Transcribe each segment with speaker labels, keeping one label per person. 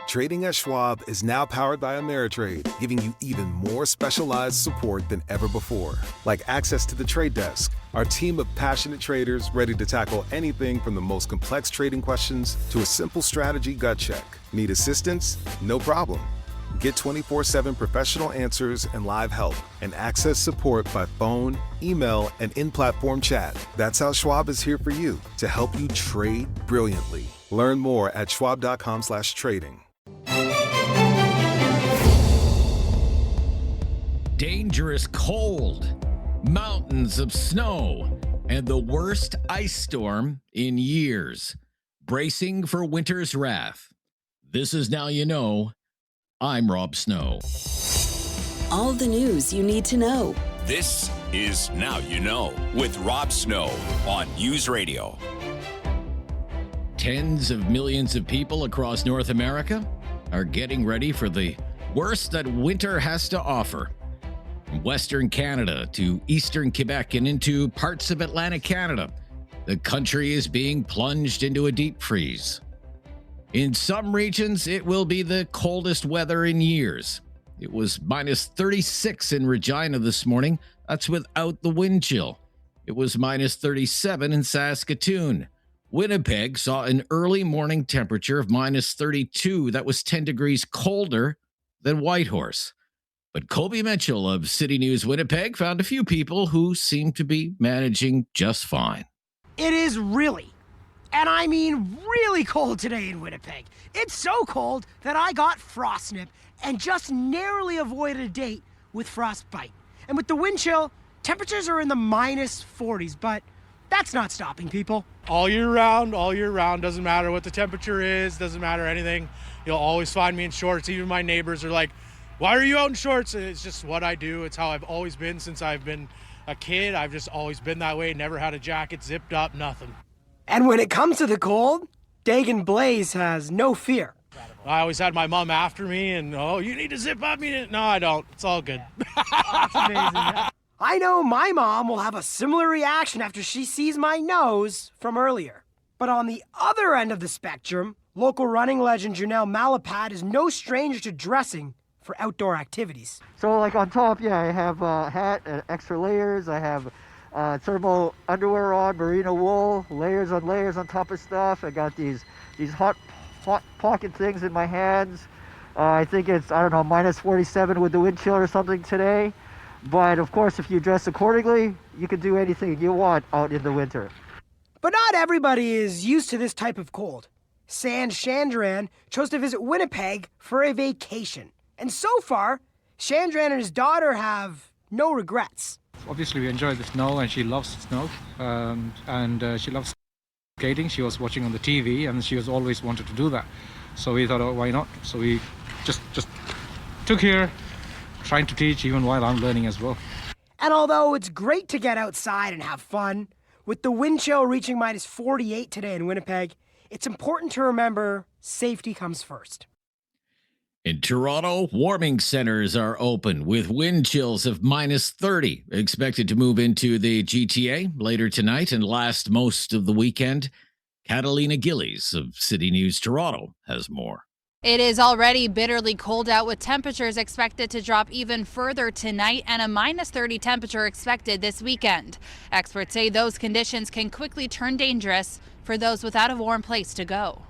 Speaker 1: Trading at Schwab is now powered by Ameritrade, giving you even more specialized support than ever before. Like access to the trade desk, our team of passionate traders ready to tackle anything from the most complex trading questions to a simple strategy gut check. Need assistance? No problem. Get 24/7 professional answers and live help, and access support by phone, email, and in-platform chat. That's how Schwab is here for you, to help you trade brilliantly. Learn more at schwab.com/trading.
Speaker 2: Dangerous cold, mountains of snow, and the worst ice storm in years. Bracing for winter's wrath. This is Now You Know. I'm Rob Snow.
Speaker 3: All the news you need to know.
Speaker 4: This is Now You Know with Rob Snow on News Radio.
Speaker 2: Tens of millions of people across North America are getting ready for the worst that winter has to offer. From Western Canada to Eastern Quebec and into parts of Atlantic Canada, the country is being plunged into a deep freeze. In some regions, it will be the coldest weather in years. It was minus 36 in Regina this morning. That's without the wind chill. It was minus 37 in Saskatoon. Winnipeg saw an early morning temperature of minus 32. That was 10 degrees colder than Whitehorse. But Colby Mitchell of City News Winnipeg found a few people who seem to be managing just fine.
Speaker 5: It is really, and I mean really cold today in Winnipeg. It's so cold that I got frostnip and just narrowly avoided a date with frostbite. And with the wind chill, temperatures are in the minus 40s, but that's not stopping people.
Speaker 6: All year round, doesn't matter what the temperature is, doesn't matter anything. You'll always find me in shorts. Even my neighbors are like, why are you out in shorts? It's just what I do. It's how I've always been since I've been a kid. I've just always been that way, never had a jacket zipped up, nothing.
Speaker 5: And when it comes to the cold, Dagan Blaze has no fear.
Speaker 6: I always had my mom after me and, oh, you need to zip up. No, I don't. It's all good.
Speaker 5: That's amazing. I know my mom will have a similar reaction after she sees my nose from earlier. But on the other end of the spectrum, local running legend Janelle Malapad is no stranger to dressing for outdoor activities.
Speaker 7: So like on top, I have a hat, extra layers. I have thermal underwear on, merino wool, layers on top of stuff. I got these hot pocket things in my hands. I think it's, minus 47 with the wind chill or something today. But of course, if you dress accordingly, you can do anything you want out in the winter.
Speaker 5: But not everybody is used to this type of cold. Sand Chandran chose to visit Winnipeg for a vacation. And so far, Chandran and his daughter have no regrets.
Speaker 8: Obviously, we enjoy the snow, and she loves the snow. And she loves skating. She was watching on the TV, and she has always wanted to do that. So we thought, why not? So we just took here, trying to teach even while I'm learning as well.
Speaker 5: And although it's great to get outside and have fun, with the wind chill reaching minus 48 today in Winnipeg, it's important to remember safety comes first.
Speaker 2: In Toronto, warming centers are open with wind chills of minus 30, expected to move into the GTA later tonight and last most of the weekend. Catalina Gillies of City News Toronto has more.
Speaker 9: It is already bitterly cold out with temperatures expected to drop even further tonight and a minus 30 temperature expected this weekend. Experts say those conditions can quickly turn dangerous for those without a warm place to go.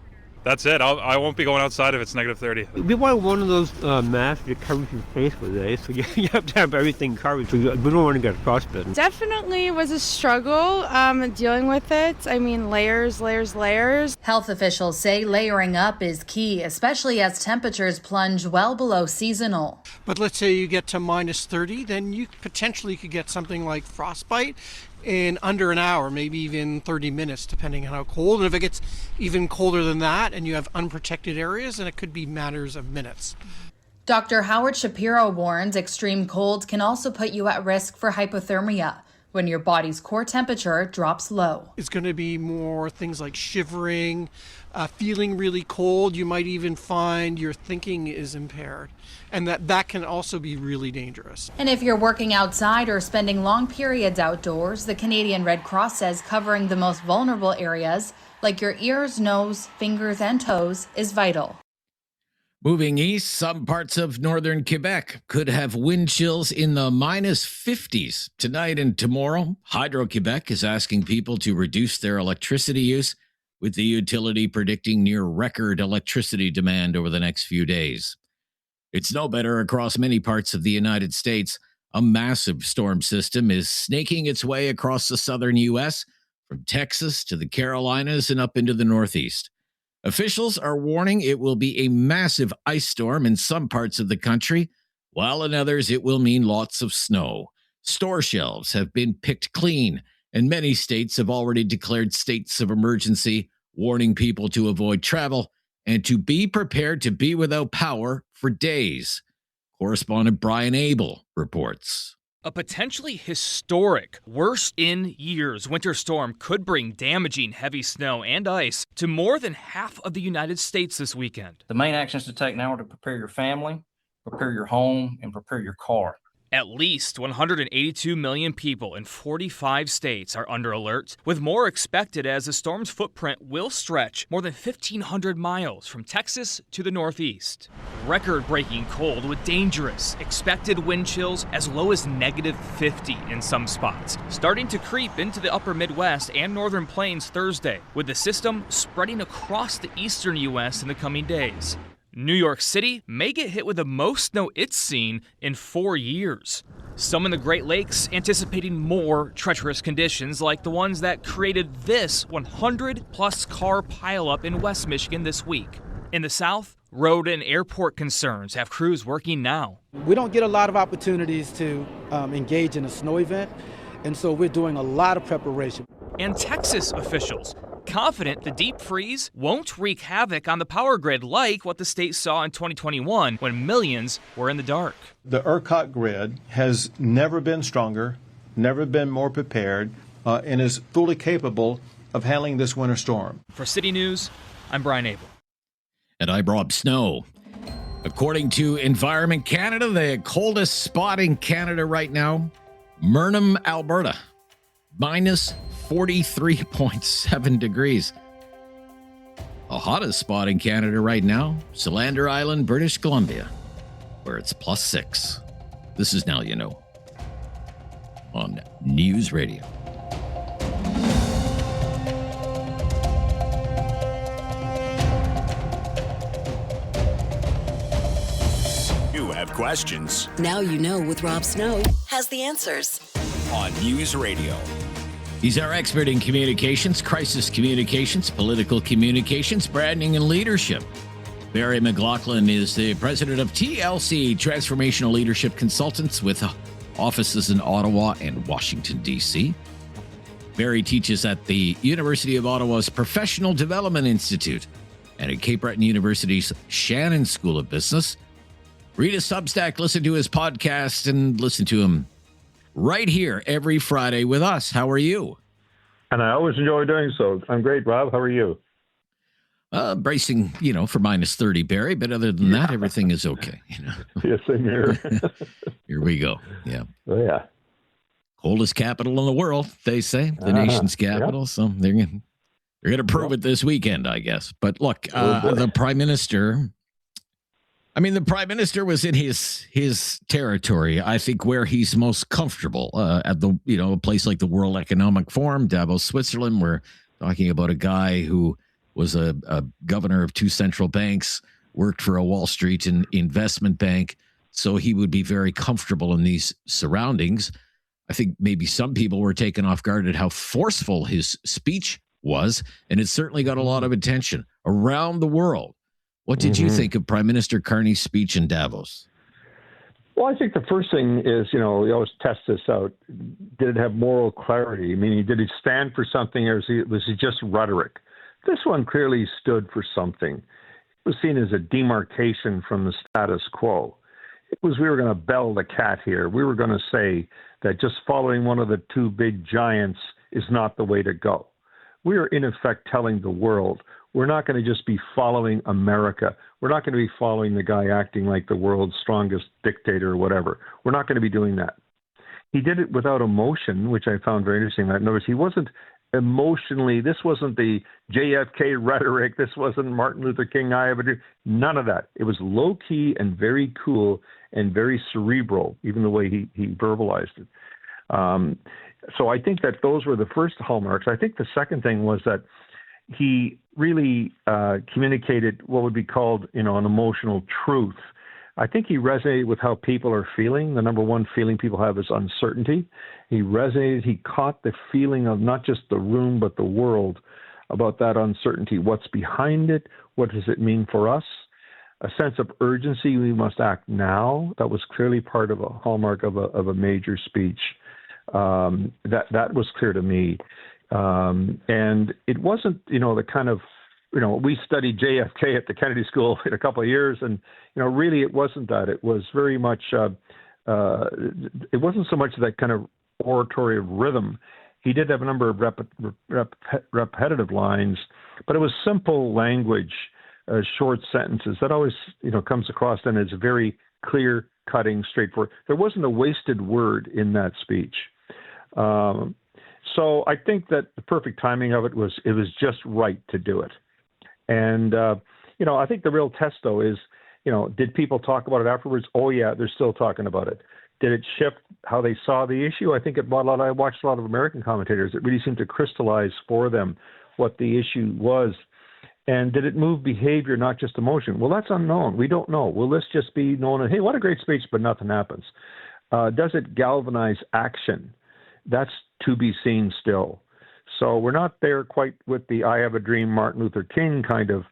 Speaker 10: That's it. I won't be going outside if it's negative 30.
Speaker 11: We want one of those masks that covers your face with it, so you have to have everything covered. So we don't want to get frostbitten.
Speaker 12: Definitely was a struggle dealing with it. I mean, layers.
Speaker 13: Health officials say layering up is key, especially as temperatures plunge well below seasonal.
Speaker 14: But let's say you get to minus 30, then you potentially could get something like frostbite in under an hour, maybe even 30 minutes, depending on how cold. And if it gets even colder than that and you have unprotected areas, then it could be matters of minutes.
Speaker 13: Dr. Howard Shapiro warns extreme cold can also put you at risk for hypothermia when your body's core temperature drops low.
Speaker 14: It's going to be more things like shivering, feeling really cold. You might even find your thinking is impaired. And that can also be really dangerous.
Speaker 13: And if you're working outside or spending long periods outdoors, the Canadian Red Cross says covering the most vulnerable areas, like your ears, nose, fingers, and toes, is vital.
Speaker 2: Moving east, some parts of northern Quebec could have wind chills in the minus 50s tonight and tomorrow. Hydro-Quebec is asking people to reduce their electricity use, with the utility predicting near record electricity demand over the next few days. It's no better across many parts of the United States. A massive storm system is snaking its way across the southern U.S., from Texas to the Carolinas and up into the Northeast. Officials are warning it will be a massive ice storm in some parts of the country, while in others it will mean lots of snow. Store shelves have been picked clean, and many states have already declared states of emergency, warning people to avoid travel and to be prepared to be without power for days. Correspondent Brian Abel reports.
Speaker 15: A potentially historic, worst in years winter storm could bring damaging heavy snow and ice to more than half of the United States this weekend.
Speaker 16: The main actions to take now are to prepare your family, prepare your home, and prepare your car.
Speaker 15: At least 182 million people in 45 states are under alert, with more expected as the storm's footprint will stretch more than 1,500 miles from Texas to the Northeast. Record-breaking cold with dangerous expected wind chills as low as negative 50 in some spots, starting to creep into the upper Midwest and northern plains Thursday, with the system spreading across the eastern U.S. in the coming days. New York City may get hit with the most snow it's seen in 4 years. Some in the Great Lakes anticipating more treacherous conditions like the ones that created this 100-plus car pileup in West Michigan this week. In the South, road and airport concerns have crews working now.
Speaker 17: We don't get a lot of opportunities to engage in a snow event, and so we're doing a lot of preparation.
Speaker 15: And Texas officials confident the deep freeze won't wreak havoc on the power grid like what the state saw in 2021 when millions were in the dark.
Speaker 18: The ERCOT grid has never been stronger, never been more prepared, and is fully capable of handling this winter storm.
Speaker 15: For City News, I'm Brian Abel.
Speaker 2: And I'm Rob Snow. According to Environment Canada, the coldest spot in Canada right now, Murnum, Alberta, minus 43.7 degrees. The hottest spot in Canada right now, Solander Island, British Columbia, where it's plus 6. This is Now You Know on News Radio.
Speaker 4: You have questions.
Speaker 3: Now You Know with Rob Snow has the answers
Speaker 4: on News Radio.
Speaker 2: He's our expert in communications, crisis communications, political communications, branding, and leadership. Barry McLoughlin is the president of TLC, Transformational Leadership Consultants, with offices in Ottawa and Washington, D.C. Barry teaches at the University of Ottawa's Professional Development Institute and at Cape Breton University's Shannon School of Business. Read his Substack, listen to his podcast, and listen to him right here every Friday with us. How are you?
Speaker 19: And I always enjoy doing so. I'm great, Rob. How are you?
Speaker 2: Bracing, for minus 30, Barry. But other than that, everything is okay.
Speaker 19: Yes, same here.
Speaker 2: Here we go. Yeah.
Speaker 19: Oh, yeah.
Speaker 2: Coldest capital in the world, they say. The nation's capital. Yeah. So they're going to prove it this weekend, I guess. But look, the Prime Minister... the Prime Minister was in his territory, I think, where he's most comfortable at the, a place like the World Economic Forum, Davos, Switzerland. We're talking about a guy who was a governor of 2 central banks, worked for a Wall Street investment bank. So he would be very comfortable in these surroundings. I think maybe some people were taken off guard at how forceful his speech was. And it certainly got a lot of attention around the world. What did you think of Prime Minister Carney's speech in Davos?
Speaker 19: Well, I think the first thing is, we always test this out. Did it have moral clarity? Meaning, did he stand for something, or was he just rhetoric? This one clearly stood for something. It was seen as a demarcation from the status quo. It was, we were going to bell the cat here. We were going to say that just following one of the 2 big giants is not the way to go. We are, in effect, telling the world, we're not going to just be following America. We're not going to be following the guy acting like the world's strongest dictator or whatever. We're not going to be doing that. He did it without emotion, which I found very interesting. Notice he wasn't emotionally, this wasn't the JFK rhetoric. This wasn't Martin Luther King. None of that. It was low key and very cool and very cerebral, even the way he verbalized it. So I think that those were the first hallmarks. I think the second thing was that he really communicated what would be called, an emotional truth. I think he resonated with how people are feeling. The number one feeling people have is uncertainty. He resonated. He caught the feeling of not just the room, but the world about that uncertainty. What's behind it? What does it mean for us? A sense of urgency. We must act now. That was clearly part of a hallmark of a major speech. That was clear to me. And it wasn't, the kind of, we studied JFK at the Kennedy School in a couple of years, and, really it wasn't that. It was very much, it wasn't so much that kind of oratory of rhythm. He did have a number of repetitive lines, but it was simple language, short sentences that always, comes across and is very clear, cutting, straightforward. There wasn't a wasted word in that speech. So I think that the perfect timing of it was just right to do it. And, I think the real test, though, is, did people talk about it afterwards? Oh, yeah, they're still talking about it. Did it shift how they saw the issue? I think I watched a lot of American commentators. It really seemed to crystallize for them what the issue was. And did it move behavior, not just emotion? Well, that's unknown. We don't know. Will this just be known as, hey, what a great speech, but nothing happens? Does it galvanize action? That's to be seen still. So we're not there quite with the I Have a Dream Martin Luther King kind of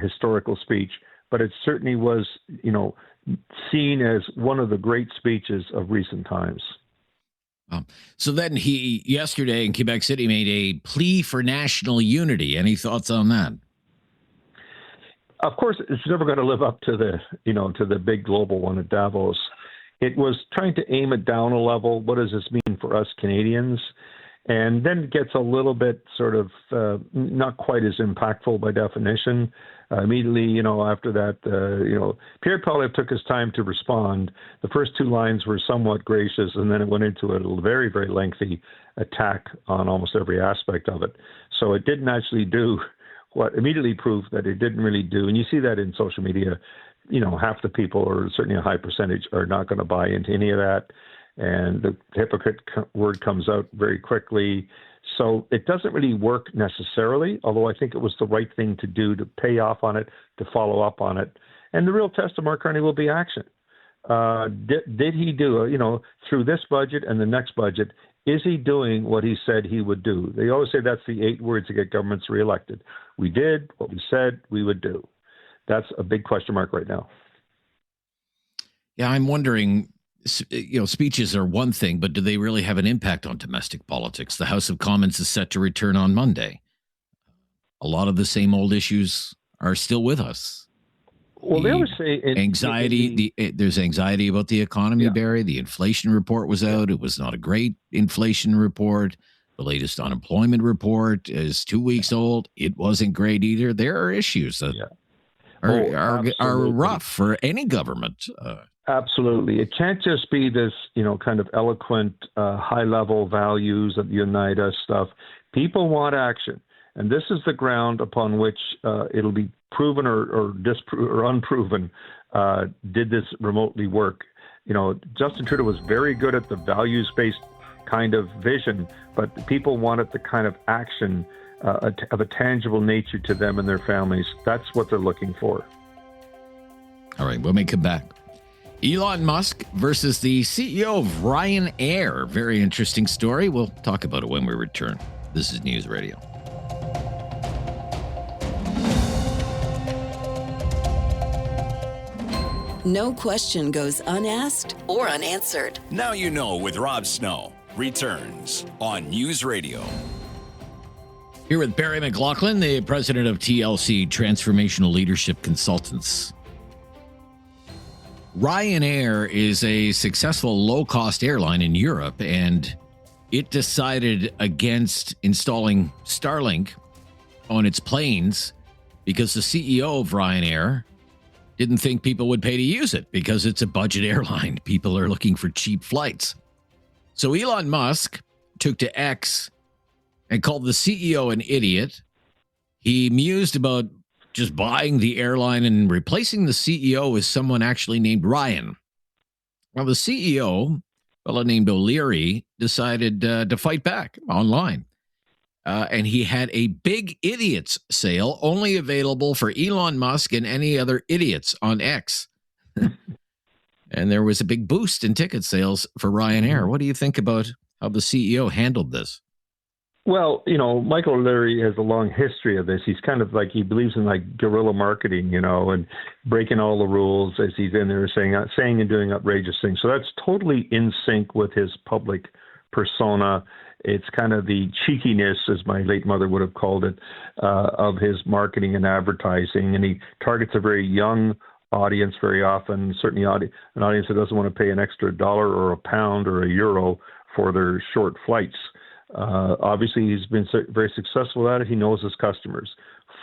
Speaker 19: historical speech, but it certainly was, seen as one of the great speeches of recent times.
Speaker 2: So then he, yesterday in Quebec City, made a plea for national unity. Any thoughts on that?
Speaker 19: Of course, it's never going to live up to the big global one at Davos. It was trying to aim it down a level. What does this mean for us Canadians? And then it gets a little bit sort of not quite as impactful by definition. Immediately, after that, Pierre Poilievre took his time to respond. The first two lines were somewhat gracious, and then it went into a very, very lengthy attack on almost every aspect of it. So it didn't actually do what immediately proved that it didn't really do. And you see that in social media. Half the people, or certainly a high percentage, are not going to buy into any of that. And the hypocrite word comes out very quickly. So it doesn't really work necessarily, although I think it was the right thing to do, to pay off on it, to follow up on it. And the real test of Mark Carney will be action. Did he do, through this budget and the next budget, is he doing what he said he would do? They always say that's the 8 words to get governments reelected. We did what we said we would do. That's a big question mark right now.
Speaker 2: Yeah, I'm wondering, speeches are one thing, but do they really have an impact on domestic politics? The House of Commons is set to return on Monday. A lot of the same old issues are still with us.
Speaker 19: Well, they always say
Speaker 2: anxiety. There's anxiety about the economy, Barry. The inflation report was out. It was not a great inflation report. The latest unemployment report is 2 weeks old. It wasn't great either. There are issues that are rough for any government.
Speaker 19: Absolutely. It can't just be this, kind of eloquent, high-level values that unite us stuff. People want action. And this is the ground upon which it'll be proven or unproven. Did this remotely work? Justin Trudeau was very good at the values-based kind of vision, but people wanted the kind of action of a tangible nature to them and their families. That's what they're looking for.
Speaker 2: All right, when we come back. Elon Musk versus the CEO of Ryanair. Very interesting story. We'll talk about it when we return. This is News Radio.
Speaker 3: No question goes unasked or unanswered.
Speaker 4: Now You Know with Rob Snow returns on News Radio.
Speaker 2: Here with Barry McLoughlin, the president of TLC, Transformational Leadership Consultants. Ryanair is a successful low-cost airline in Europe, and it decided against installing Starlink on its planes because the CEO of Ryanair didn't think people would pay to use it because it's a budget airline. People are looking for cheap flights. So Elon Musk took to X and called the CEO an idiot. He mused about just buying the airline and replacing the CEO with someone actually named Ryan. Well, the CEO, a fellow named O'Leary, decided to fight back online. And he had a big idiots sale only available for Elon Musk and any other idiots on X. And there was a big boost in ticket sales for Ryanair. What do you think about how the CEO handled this?
Speaker 19: Well, Michael O'Leary has a long history of this. He's kind of like, he believes in like guerrilla marketing, and breaking all the rules as he's in there saying and doing outrageous things. So that's totally in sync with his public persona. It's kind of the cheekiness, as my late mother would have called it, of his marketing and advertising. And he targets a very young audience very often, certainly an audience that doesn't want to pay an extra dollar or a pound or a euro for their short flights. Obviously, he's been very successful at it. He knows his customers.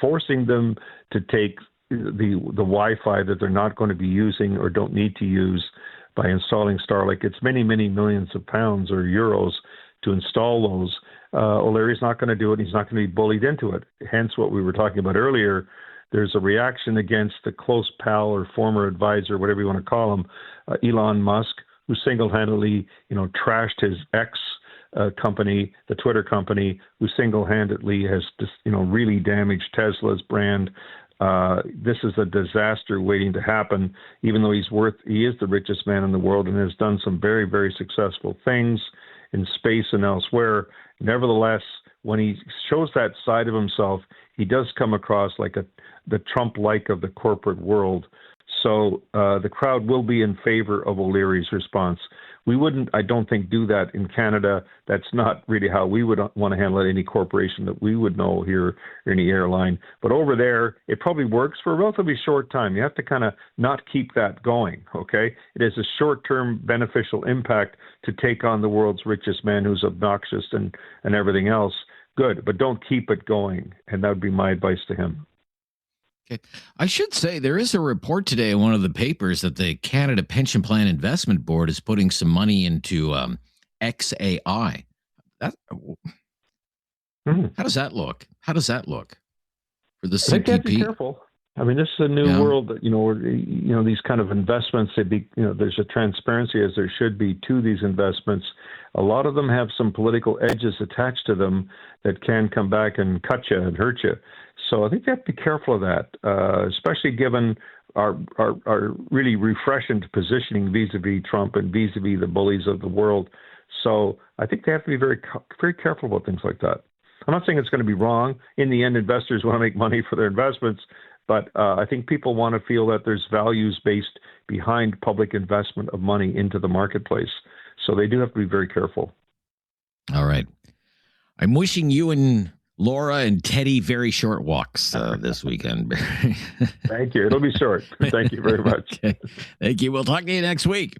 Speaker 19: Forcing them to take the Wi-Fi that they're not going to be using or don't need to use by installing Starlink, it's many, many millions of pounds or euros to install those. O'Leary's not going to do it. He's not going to be bullied into it. Hence what we were talking about earlier. There's a reaction against the close pal or former advisor, whatever you want to call him, Elon Musk, who single-handedly, trashed his company, the Twitter company, who single-handedly has just, really damaged Tesla's brand. This is a disaster waiting to happen, even though he is the richest man in the world and has done some very, very successful things in space and elsewhere. Nevertheless, when he shows that side of himself, he does come across like the Trump-like of the corporate world. So the crowd will be in favor of O'Leary's response. We wouldn't, I don't think, do that in Canada. That's not really how we would want to handle it, any corporation that we would know here, or any airline. But over there, it probably works for a relatively short time. You have to kind of not keep that going, okay? It has a short-term beneficial impact to take on the world's richest man who's obnoxious and everything else. Good, but don't keep it going. And that would be my advice to him.
Speaker 2: Okay. I should say there is a report today in one of the papers that the Canada Pension Plan Investment Board is putting some money into XAI. How does that look? How does that look for the CPP?
Speaker 19: I think you have to be careful. I mean, this is a new world that, these kind of investments, there's a transparency, as there should be, to these investments. A lot of them have some political edges attached to them that can come back and cut you and hurt you. So I think you have to be careful of that, especially given our really refreshing positioning vis-a-vis Trump and vis-a-vis the bullies of the world. So I think they have to be very, very careful about things like that. I'm not saying it's going to be wrong. In the end, investors want to make money for their investments, but I think people want to feel that there's values based behind public investment of money into the marketplace. So they do have to be very careful.
Speaker 2: All right. I'm wishing you and Laura and Teddy very short walks this weekend.
Speaker 19: Thank you. It'll be short. Thank you very much.
Speaker 2: Okay. Thank you. We'll talk to you next week.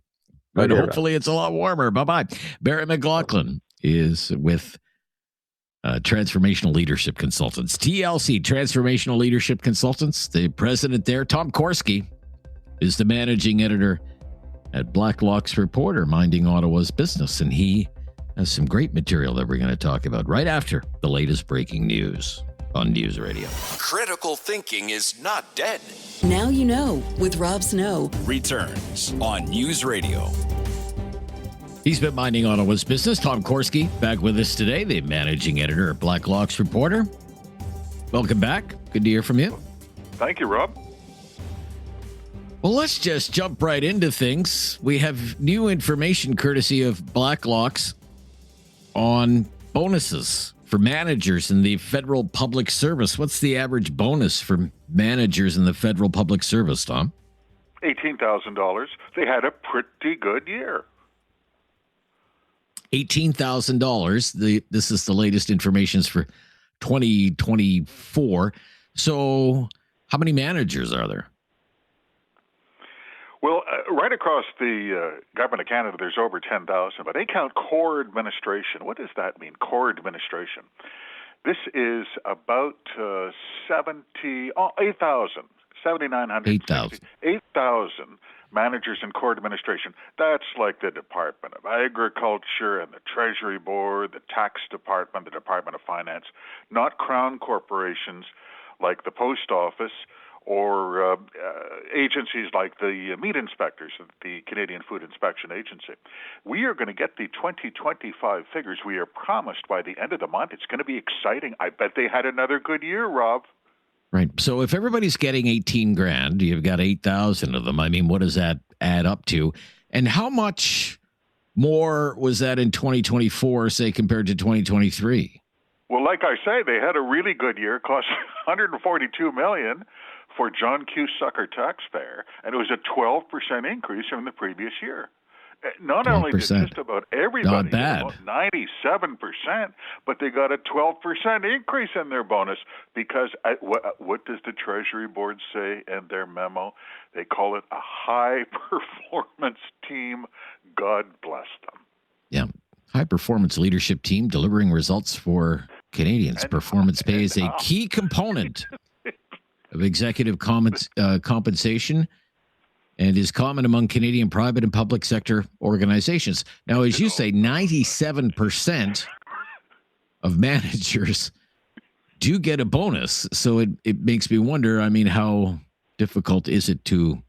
Speaker 2: But hopefully it's a lot warmer. Bye-bye. Barry McLoughlin is with Transformational Leadership Consultants. TLC, Transformational Leadership Consultants. The president there, Tom Korski, is the managing editor at Blacklock's Reporter, Minding Ottawa's Business. And he has some great material that we're going to talk about right after the latest breaking news on News Radio.
Speaker 4: Critical thinking is not dead.
Speaker 3: Now you know with Rob Snow.
Speaker 4: Returns on News Radio.
Speaker 2: He's been minding Ottawa's business. Tom Korski back with us today, the managing editor at Blacklock's Reporter. Welcome back. Good to hear from you.
Speaker 20: Thank you, Rob.
Speaker 2: Well, let's just jump right into things. We have new information courtesy of Blacklock's on bonuses for managers in the federal public service. What's the average bonus for managers in the federal public service, Tom?
Speaker 20: $18,000. They had a pretty good year.
Speaker 2: $18,000. This is the latest information for 2024. So how many managers are there?
Speaker 20: Well, right across the government of Canada, there's over 10,000, but they count core administration. What does that mean, core administration? This is about 8,000. 7,960. 8,000 managers in core administration. That's like the Department of Agriculture and the Treasury Board, the Tax Department, the Department of Finance, not crown corporations like the Post Office or agencies like the meat inspectors at the Canadian Food Inspection Agency. We are going to get the 2025 figures we are promised by the end of the month. It's going to be exciting. I bet they had another good year, Rob.
Speaker 2: Right. So if everybody's getting 18 grand, you've got 8,000 of them. I mean, what does that add up to? And how much more was that in 2024, say, compared to 2023?
Speaker 20: Well, like I say, they had a really good year, cost $142 million for John Q. Sucker taxpayer, and it was a 12% increase from the previous year. Not 12%. Only did just about everybody,
Speaker 2: not bad.
Speaker 20: 97%, but they got a 12% increase in their bonus because what does the Treasury Board say in their memo? They call it a high-performance team. God bless them.
Speaker 2: Yeah, high-performance leadership team delivering results for Canadians. Performance pay is a key component of executive compensation and is common among Canadian private and public sector organizations. Now, as you say, 97% of managers do get a bonus. So it makes me wonder, I mean, how difficult is it to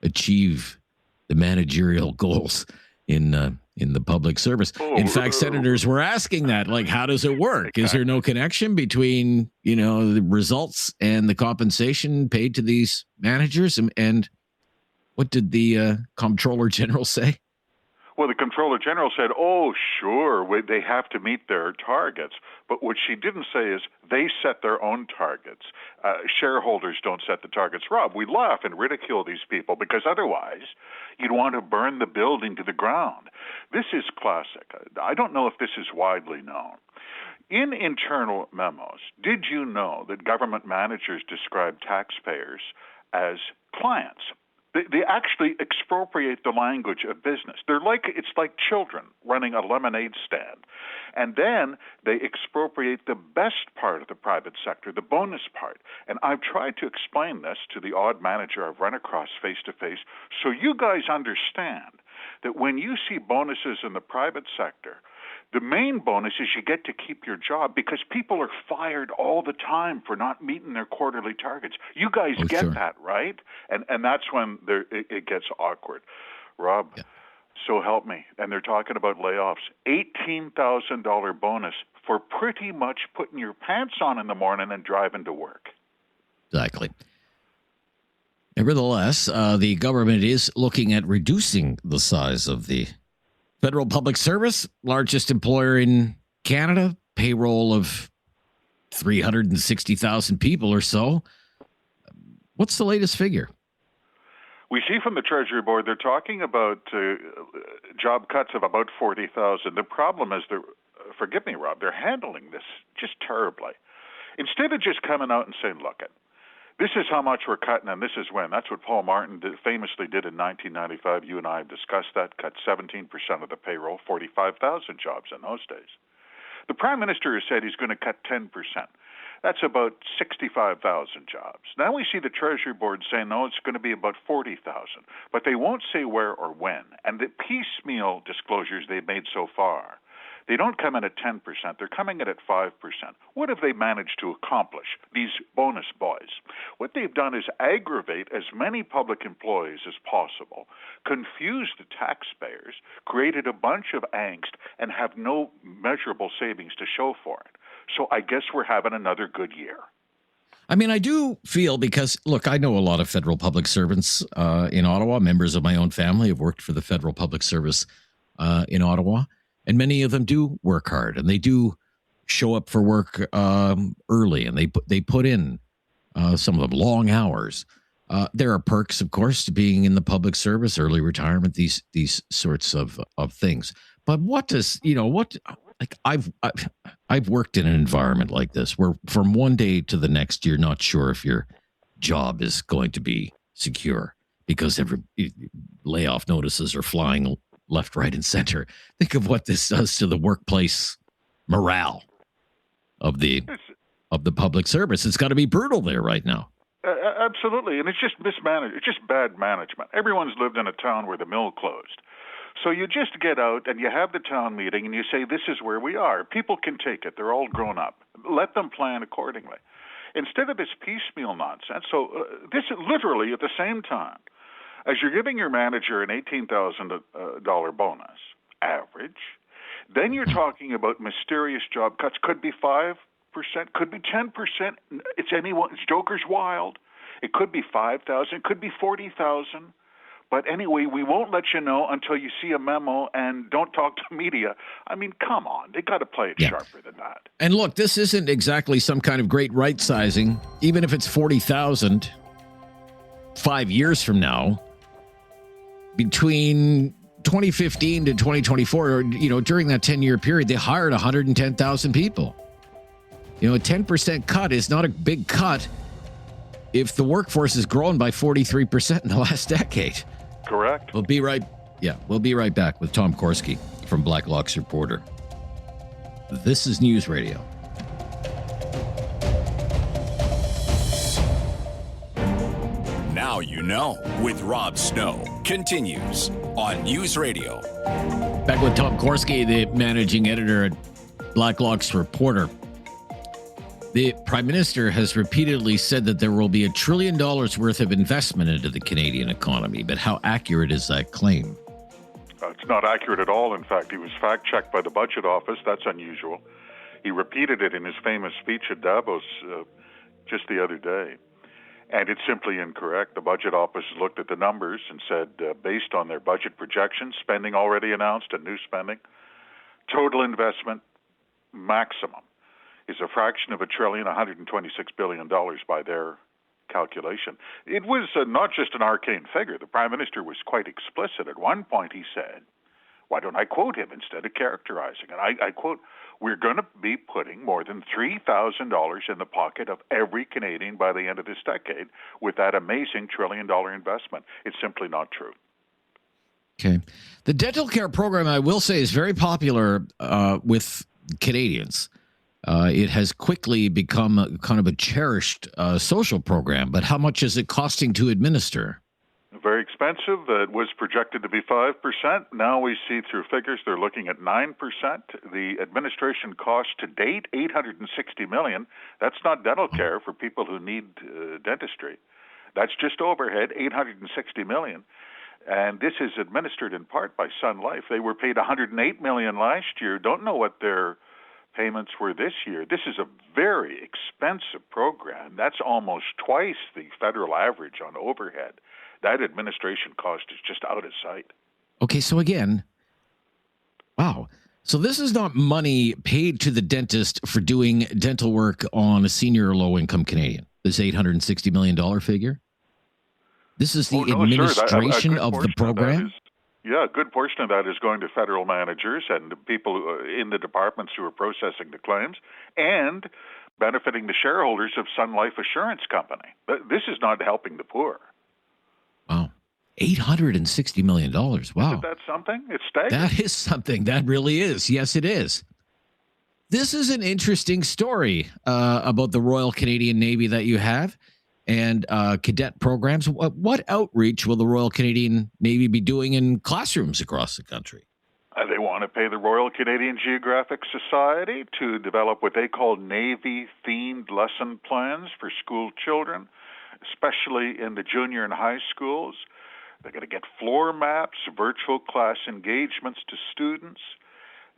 Speaker 2: achieve the managerial goals in the public service? In fact, senators were asking that, like, how does it work? Is there no connection between, the results and the compensation paid to these managers? And what did the Comptroller General say?
Speaker 20: Well, the Comptroller General said, oh, sure, they have to meet their targets. But what she didn't say is they set their own targets. Shareholders don't set the targets. Rob, we laugh and ridicule these people because otherwise you'd want to burn the building to the ground. This is classic. I don't know if this is widely known. In internal memos, did you know that government managers describe taxpayers as clients? They actually expropriate the language of business. It's like children running a lemonade stand. And then they expropriate the best part of the private sector, the bonus part. And I've tried to explain this to the odd manager I've run across face to face so you guys understand that when you see bonuses in the private sector, the main bonus is you get to keep your job because people are fired all the time for not meeting their quarterly targets. You guys get that, right? And that's when it gets awkward. Rob, so help me. And they're talking about layoffs. $18,000 bonus for pretty much putting your pants on in the morning and driving to work.
Speaker 2: Exactly. Nevertheless, the government is looking at reducing the size of the Federal Public Service, largest employer in Canada, payroll of 360,000 people or so. What's the latest figure?
Speaker 20: We see from the Treasury Board, they're talking about job cuts of about 40,000. The problem is, forgive me, Rob, they're handling this just terribly. Instead of just coming out and saying, look, this is how much we're cutting, and this is when. That's what Paul Martin famously did in 1995. You and I have discussed that, cut 17% of the payroll, 45,000 jobs in those days. The Prime Minister has said he's going to cut 10%. That's about 65,000 jobs. Now we see the Treasury Board saying, no, it's going to be about 40,000. But they won't say where or when. And the piecemeal disclosures they've made so far, they don't come in at 10%. They're coming in at 5%. What have they managed to accomplish, these bonus boys? What they've done is aggravate as many public employees as possible, confuse the taxpayers, created a bunch of angst, and have no measurable savings to show for it. So I guess we're having another good year.
Speaker 2: I mean, I do feel because, look, I know a lot of federal public servants in Ottawa. Members of my own family have worked for the Federal Public Service in Ottawa. And many of them do work hard, and they do show up for work early, and they put in some of them long hours. There are perks, of course, to being in the public service, early retirement, these sorts of things. But what does like I've worked in an environment like this where from one day to the next you're not sure if your job is going to be secure because every layoff notices are flying left, right, and center. Think of what this does to the workplace morale of the public service. It's got to be brutal there right now.
Speaker 20: Absolutely, and it's just mismanaged. It's just bad management. Everyone's lived in a town where the mill closed. So you just get out and you have the town meeting and you say, this is where we are. People can take it. They're all grown up. Let them plan accordingly. Instead of this piecemeal nonsense, so this is literally at the same time as you're giving your manager an $18,000 bonus, average, then you're talking about mysterious job cuts. Could be 5%, could be 10%. It's Joker's wild. It could be 5,000, could be 40,000. But anyway, we won't let you know until you see a memo, and don't talk to media. I mean, come on. They got to play it sharper than that.
Speaker 2: And look, this isn't exactly some kind of great right sizing. Even if it's 40,000 5 years from now, between 2015 to 2024, or, during that 10-year period, they hired 110,000 people. A 10% cut is not a big cut if the workforce has grown by 43% in the last decade.
Speaker 20: Correct.
Speaker 2: We'll be right back with Tom Korski from Blacklock's Reporter. This is News Radio.
Speaker 4: Now you know with Rob Snow continues on News Radio.
Speaker 2: Back with Tom Korski, the managing editor at Blacklock's Reporter. The Prime Minister has repeatedly said that there will be $1 trillion worth of investment into the Canadian economy, but how accurate is that claim?
Speaker 20: It's not accurate at all. In fact, he was fact-checked by the Budget Office. That's unusual. He repeated it in his famous speech at Davos just the other day. And it's simply incorrect. The Budget Office looked at the numbers and said, based on their budget projections, spending already announced and new spending, total investment maximum is a fraction of $1 trillion, $126 billion by their calculation. It was not just an arcane figure. The Prime Minister was quite explicit. At one point he said, why don't I quote him instead of characterizing it? I quote, we're going to be putting more than $3,000 in the pocket of every Canadian by the end of this decade with that amazing $1 trillion investment. It's simply not true.
Speaker 2: Okay. The dental care program, I will say, is very popular with Canadians. It has quickly become a kind of a cherished social program, but how much is it costing to administer?
Speaker 20: Very expensive. It was projected to be 5%. Now we see through figures they're looking at 9%. The administration cost to date, $860 million. That's not dental care for people who need dentistry. That's just overhead, $860 million. And this is administered in part by Sun Life. They were paid $108 million last year. Don't know what their payments were this year. This is a very expensive program. That's almost twice the federal average on overhead. That administration cost is just out of sight.
Speaker 2: Okay, so again, wow. So this is not money paid to the dentist for doing dental work on a senior or low-income Canadian, this $860 million figure? This is the administration of the program?
Speaker 20: A good portion of that is going to federal managers and people in the departments who are processing the claims and benefiting the shareholders of Sun Life Assurance Company. This is not helping the poor.
Speaker 2: Wow. $860 million. Wow.
Speaker 20: Isn't that something? It's staggering.
Speaker 2: That is something. That really is. Yes, it is. This is an interesting story about the Royal Canadian Navy that you have and cadet programs. What outreach will the Royal Canadian Navy be doing in classrooms across the country?
Speaker 20: They want to pay the Royal Canadian Geographic Society to develop what they call Navy-themed lesson plans for school children, especially in the junior and high schools. They're going to get floor maps, virtual class engagements to students.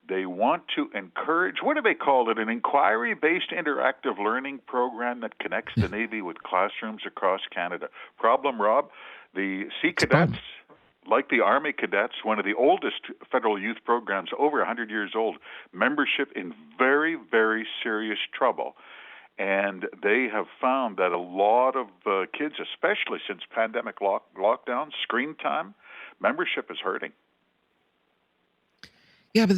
Speaker 20: They want to encourage, what do they call it, an inquiry-based interactive learning program that connects the Navy with classrooms across Canada. Problem, Rob, the Sea Cadets, like the Army Cadets, one of the oldest federal youth programs, over 100 years old, membership in very, very serious trouble. And they have found that a lot of kids, especially since pandemic lockdown, screen time, membership is hurting.
Speaker 2: Yeah, but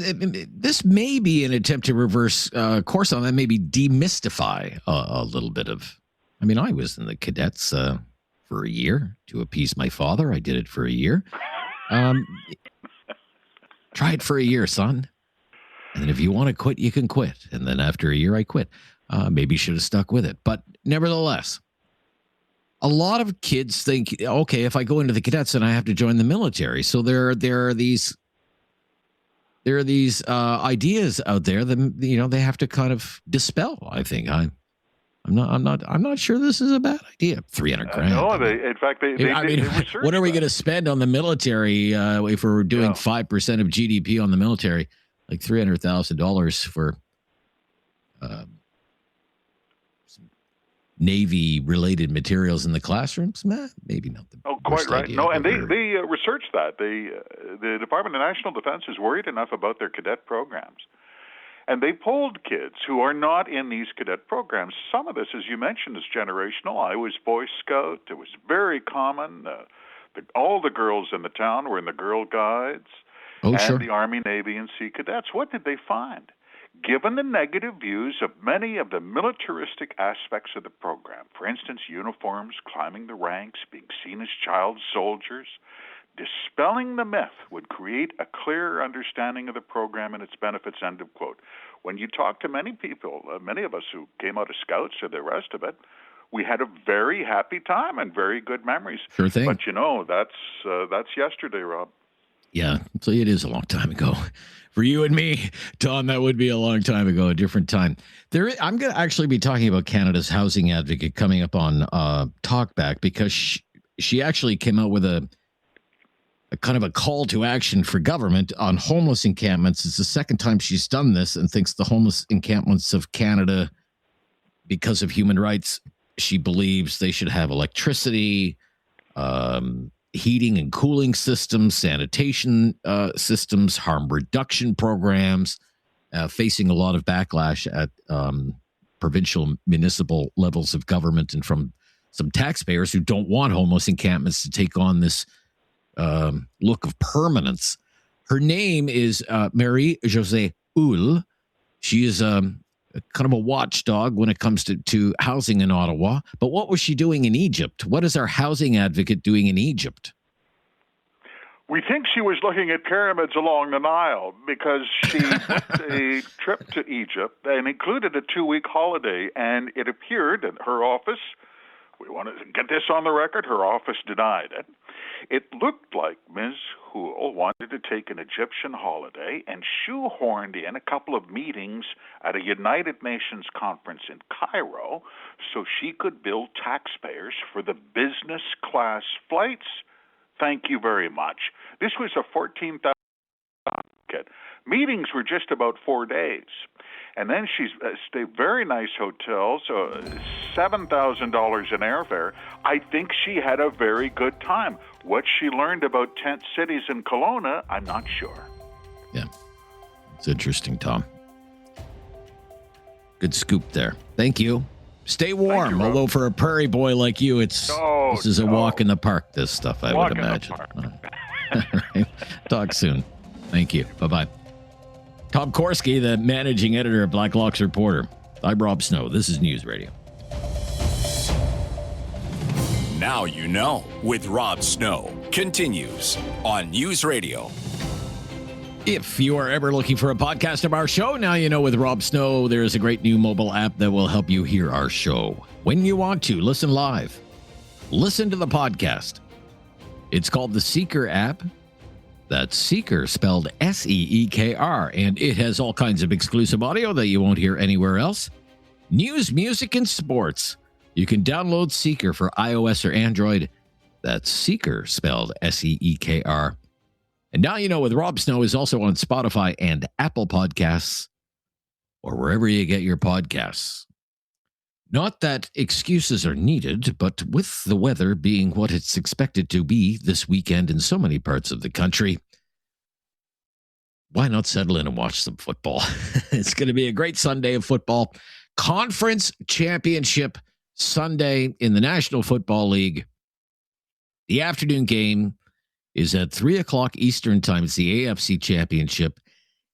Speaker 2: this may be an attempt to reverse course on that, maybe demystify a little bit of. I mean, I was in the cadets for a year to appease my father. I did it for a year. Try it for a year, son. And then if you want to quit, you can quit. And then after a year, I quit. Maybe you should have stuck with it. But nevertheless, a lot of kids think, okay, if I go into the cadets, then I have to join the military. So there are these ideas out there that they have to kind of dispel. I think I'm not sure this is a bad idea. 300 grand.
Speaker 20: No, in fact, they researched
Speaker 2: what are we going to spend on the military if we're doing 5% of GDP on the military? Like $300,000 for Navy-related materials in the classrooms? Maybe not the
Speaker 20: quite right.
Speaker 2: idea,
Speaker 20: No, and they researched that. The Department of National Defense is worried enough about their cadet programs. And they polled kids who are not in these cadet programs. Some of this, as you mentioned, is generational. I was Boy Scout. It was very common. All the girls in the town were in the Girl Guides.
Speaker 2: Sure.
Speaker 20: The Army, Navy, and Sea Cadets. What did they find? Given the negative views of many of the militaristic aspects of the program, for instance, uniforms, climbing the ranks, being seen as child soldiers, dispelling the myth would create a clearer understanding of the program and its benefits, end of quote. When you talk to many people, many of us who came out of Scouts or the rest of it, we had a very happy time and very good memories.
Speaker 2: Sure thing.
Speaker 20: But that's yesterday, Rob.
Speaker 2: Yeah, so it is a long time ago. For you and me, Tom, that would be a long time ago, a different time. I'm going to actually be talking about Canada's housing advocate coming up on Talkback, because she actually came out with a kind of a call to action for government on homeless encampments. It's the second time she's done this, and thinks the homeless encampments of Canada, because of human rights, she believes they should have electricity, heating and cooling systems, sanitation systems, harm reduction programs, facing a lot of backlash at provincial, municipal levels of government, and from some taxpayers who don't want homeless encampments to take on this look of permanence. Her name is Marie-Josée Houle. She is kind of a watchdog when it comes to housing in Ottawa. But what was she doing in Egypt? What is our housing advocate doing in Egypt?
Speaker 20: We think she was looking at pyramids along the Nile, because she booked a trip to Egypt and included a 2-week holiday, and it appeared that her office, we want to get this on the record, her office denied it. It looked like Ms. Houle wanted to take an Egyptian holiday and shoehorned in a couple of meetings at a United Nations conference in Cairo so she could bill taxpayers for the business class flights. Thank you very much. This was a $14,000 ticket. Meetings were just about 4 days. And then she stayed very nice hotels, $7,000 in airfare. I think she had a very good time. What she learned about tent cities in Kelowna, I'm not sure.
Speaker 2: Yeah, it's interesting, Tom. Good scoop there. Thank you. Stay warm, although for a prairie boy like you, this is a walk in the park, this stuff, I would imagine. All right. Talk soon. Thank you. Bye-bye. Tom Korski, the managing editor of Blacklock's Reporter. I'm Rob Snow. This is News Radio.
Speaker 4: Now you know with Rob Snow continues on News Radio.
Speaker 2: If you are ever looking for a podcast of our show, now you know with Rob Snow, there is a great new mobile app that will help you hear our show. When you want to, listen live. Listen to the podcast. It's called the Seeker app. That's Seeker, spelled Seekr, and it has all kinds of exclusive audio that you won't hear anywhere else. News, music, and sports. You can download Seeker for iOS or Android. That's Seeker, spelled Seekr. And now you know with Rob Snow is also on Spotify and Apple Podcasts, or wherever you get your podcasts. Not that excuses are needed, but with the weather being what it's expected to be this weekend in so many parts of the country, why not settle in and watch some football? It's going to be a great Sunday of football. Conference Championship Sunday in the National Football League. The afternoon game is at 3 o'clock Eastern time. It's the AFC Championship.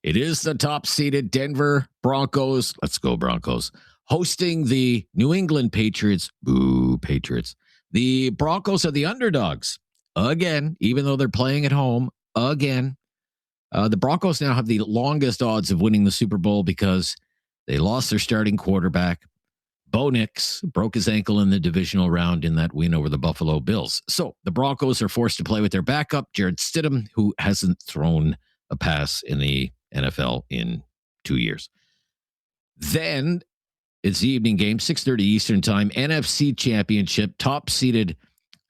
Speaker 2: It is the top-seeded Denver Broncos. Let's go, Broncos. Hosting the New England Patriots. Boo, Patriots. The Broncos are the underdogs. Again, even though they're playing at home. Again. The Broncos now have the longest odds of winning the Super Bowl because they lost their starting quarterback. Bo Nix broke his ankle in the divisional round in that win over the Buffalo Bills. So the Broncos are forced to play with their backup, Jared Stidham, who hasn't thrown a pass in the NFL in 2 years. Then it's the evening game, 6:30 Eastern time, NFC Championship, top-seeded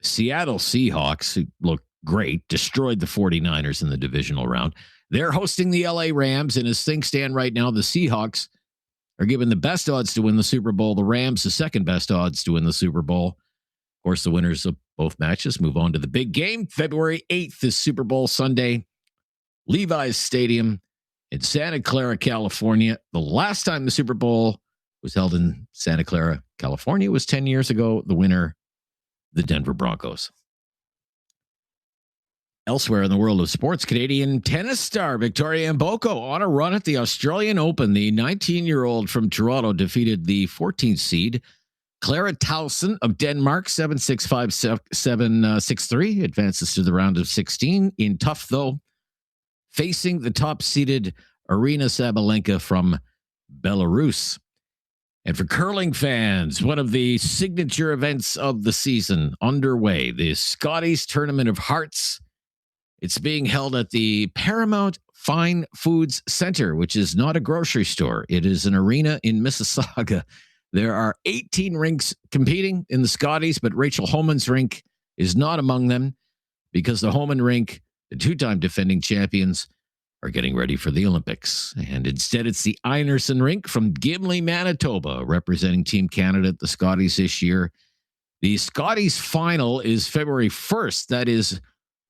Speaker 2: Seattle Seahawks, who look great, destroyed the 49ers in the divisional round. They're hosting the LA Rams, and as things stand right now, the Seahawks are given the best odds to win the Super Bowl. The Rams, the second best odds to win the Super Bowl. Of course, the winners of both matches move on to the big game. February 8th is Super Bowl Sunday, Levi's Stadium in Santa Clara, California. The last time the Super Bowl was held in Santa Clara, California was 10 years ago. The winner, the Denver Broncos. Elsewhere in the world of sports, Canadian tennis star Victoria Mboko on a run at the Australian Open. The 19-year-old from Toronto defeated the 14th seed, Clara Tauson of Denmark, 7-6, 5-7, 6-3, advances to the round of 16. In tough, though, facing the top-seeded Aryna Sabalenka from Belarus. And for curling fans, one of the signature events of the season underway, the Scotties Tournament of Hearts. It's being held at the Paramount Fine Foods Center, which is not a grocery store. It is an arena in Mississauga. There are 18 rinks competing in the Scotties, but Rachel Homan's rink is not among them because the Homan rink, the two-time defending champions, are getting ready for the Olympics. And instead, it's the Einerson rink from Gimli, Manitoba, representing Team Canada at the Scotties this year. The Scotties final is February 1st. That is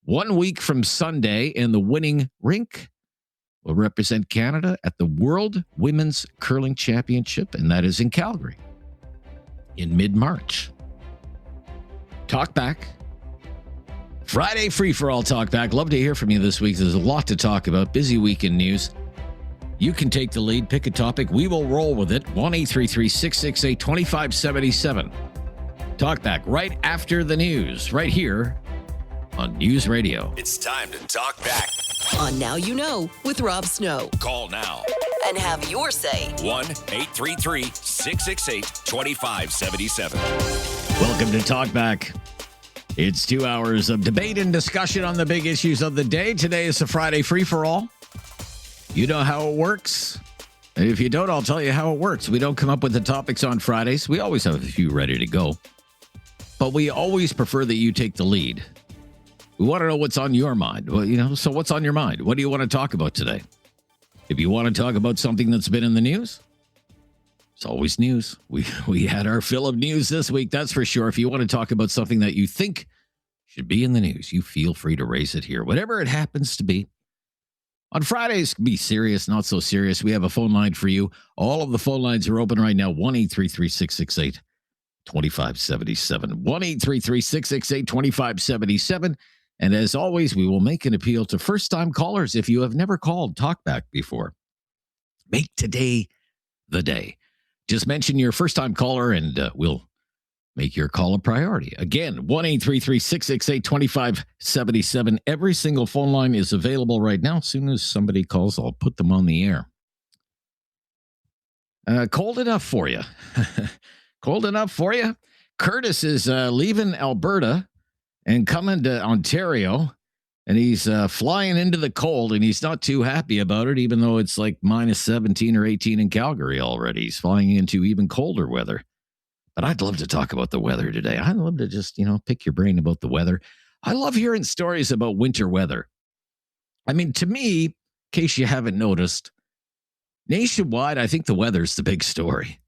Speaker 2: 1 week from Sunday, and the winning rink will represent Canada at the World Women's Curling Championship, and that is in Calgary in mid-March. Talkback. Friday free-for-all Talkback. Love to hear from you this week. There's a lot to talk about. Busy week in news. You can take the lead, pick a topic. We will roll with it. 1-833-668-2577. Talkback right after the news, right here on News Radio.
Speaker 4: It's time to talk back.
Speaker 3: On Now You Know with Rob Snow.
Speaker 4: Call now.
Speaker 3: And have your say.
Speaker 4: 1-833-668-2577.
Speaker 2: Welcome to Talkback. It's 2 hours of debate and discussion on the big issues of the day. Today is a Friday free-for-all. You know how it works. And if you don't, I'll tell you how it works. We don't come up with the topics on Fridays. We always have a few ready to go. But we always prefer that you take the lead. We want to know what's on your mind. Well, so what's on your mind? What do you want to talk about today? If you want to talk about something that's been in the news, it's always news. We had our fill of news this week, that's for sure. If you want to talk about something that you think should be in the news, you feel free to raise it here, whatever it happens to be. On Fridays, be serious, not so serious. We have a phone line for you. All of the phone lines are open right now. 1-833-668-2577. 1-833-668-2577. And as always, we will make an appeal to first-time callers. If you have never called Talkback before, make today the day. Just mention your first-time caller, and we'll make your call a priority. Again, 1-833-668-2577. Every single phone line is available right now. As soon as somebody calls, I'll put them on the air. Cold enough for you. Cold enough for you. Curtis is leaving Alberta and coming to Ontario, and he's flying into the cold, and he's not too happy about it, even though it's like minus 17 or 18 in Calgary already. He's flying into even colder weather. But I'd love to talk about the weather today. I'd love to just, pick your brain about the weather. I love hearing stories about winter weather. I mean, to me, in case you haven't noticed, nationwide, I think the weather's the big story.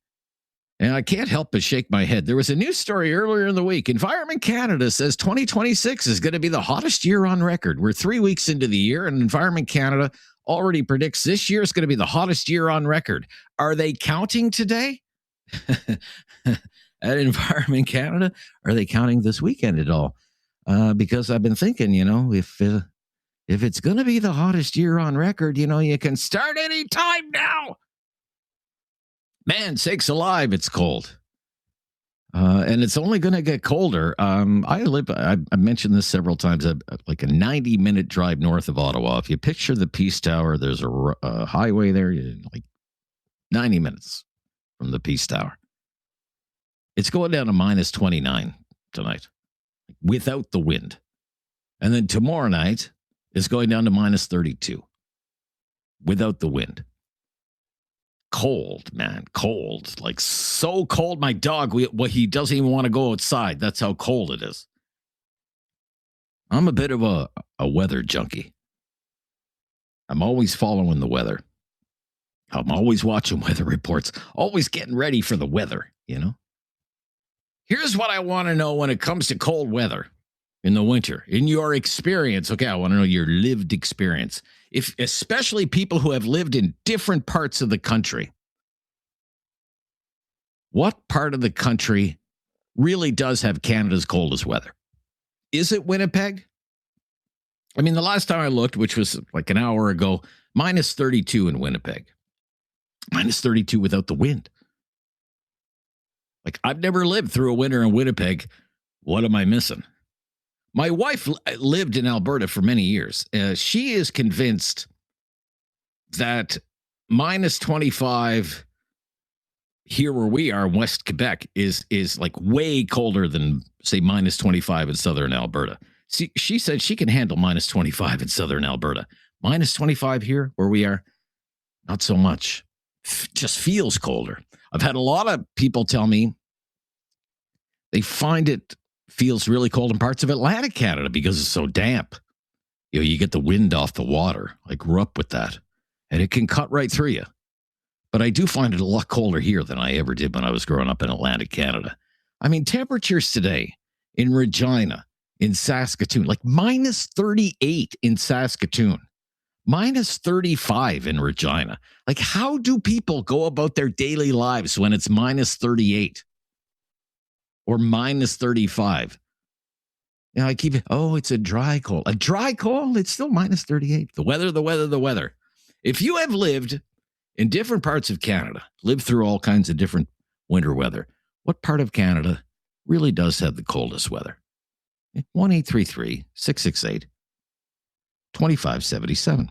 Speaker 2: And I can't help but shake my head. There was a news story earlier in the week. Environment Canada says 2026 is going to be the hottest year on record. We're 3 weeks into the year, and Environment Canada already predicts this year is going to be the hottest year on record. Are they counting today? At Environment Canada? Are they counting this weekend at all? Because I've been thinking, if it's going to be the hottest year on record, you can start any time now. Man, sakes alive, it's cold. And it's only going to get colder. I mentioned this several times, like a 90-minute drive north of Ottawa. If you picture the Peace Tower, there's a highway there, like 90 minutes from the Peace Tower. It's going down to minus 29 tonight without the wind. And then tomorrow night, it's going down to minus 32 without the wind. Cold, man, cold. Like so cold. My dog, he doesn't even want to go outside. That's how cold it is. I'm a bit of a weather junkie. I'm always following the weather. I'm always watching weather reports, always getting ready for the weather, you know? Here's what I want to know when it comes to cold weather in the winter, in your experience. Okay, I want to know your lived experience. Especially people who have lived in different parts of the country. What part of the country really does have Canada's coldest weather? Is it Winnipeg? I mean, the last time I looked, which was like an hour ago, minus 32 in Winnipeg. Minus 32 without the wind. Like, I've never lived through a winter in Winnipeg. What am I missing? My wife lived in Alberta for many years. She is convinced that minus 25 here where we are in West Quebec is like way colder than, say, minus 25 in southern Alberta. See, she said she can handle minus 25 in southern Alberta. Minus 25 here where we are, not so much. Just feels colder. I've had a lot of people tell me they find it feels really cold in parts of Atlantic Canada because it's so damp. You know, you get the wind off the water. I grew up with that, and it can cut right through you. But I do find it a lot colder here than I ever did when I was growing up in Atlantic Canada. I mean, temperatures today in Regina, in Saskatoon, like minus 38 in Saskatoon, minus 35 in Regina. Like, how do people go about their daily lives when it's minus 38 or minus 35? You know, it's a dry cold. A dry cold? It's still minus 38. The weather. If you have lived in different parts of Canada, lived through all kinds of different winter weather, what part of Canada really does have the coldest weather? 1-833-668-2577.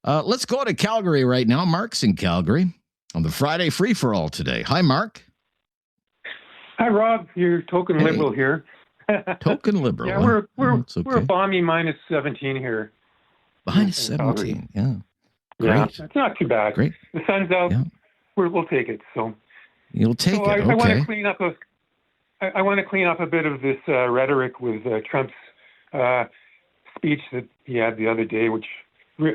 Speaker 2: Let's go to Calgary right now. Mark's in Calgary on the Friday free-for-all today. Hi, Mark.
Speaker 21: Hi, Rob. You're token liberal here.
Speaker 2: Token liberal.
Speaker 21: Yeah, we're a balmy minus 17 here.
Speaker 2: Minus 17, yeah. Great.
Speaker 21: Yeah, it's not too bad.
Speaker 2: Great.
Speaker 21: The sun's out. Yeah. We'll take it. So
Speaker 2: you'll take it. Okay.
Speaker 21: I want to clean up I want to clean up a bit of this rhetoric with Trump's speech that he had the other day, which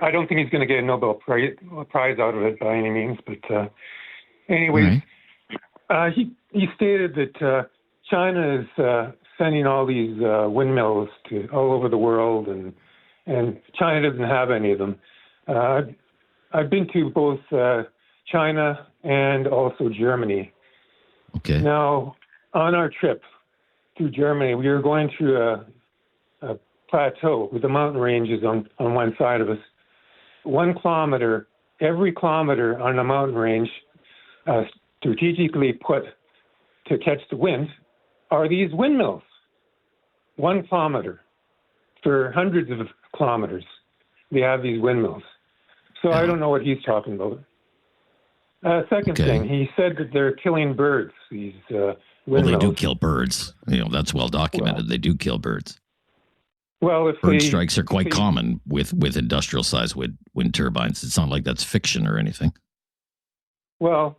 Speaker 21: I don't think he's going to get a Nobel Prize out of it by any means. But anyways, he stated that China is sending all these windmills to all over the world, and China doesn't have any of them. I've been to both China and also Germany.
Speaker 2: Okay.
Speaker 21: Now, on our trip through Germany, we were going through a plateau with the mountain ranges on one side of us. 1 kilometer, every kilometer on the mountain range, strategically put to catch the wind, are these windmills. 1 kilometer. For hundreds of kilometers, they have these windmills. So I don't know what he's talking about. Second thing, he said that they're killing birds, these windmills.
Speaker 2: Well, they do kill birds. You know, that's well documented. Well, they do kill birds.
Speaker 21: Well,
Speaker 2: bird strikes are quite common with industrial-sized wind turbines. It's not like that's fiction or anything.
Speaker 21: Well,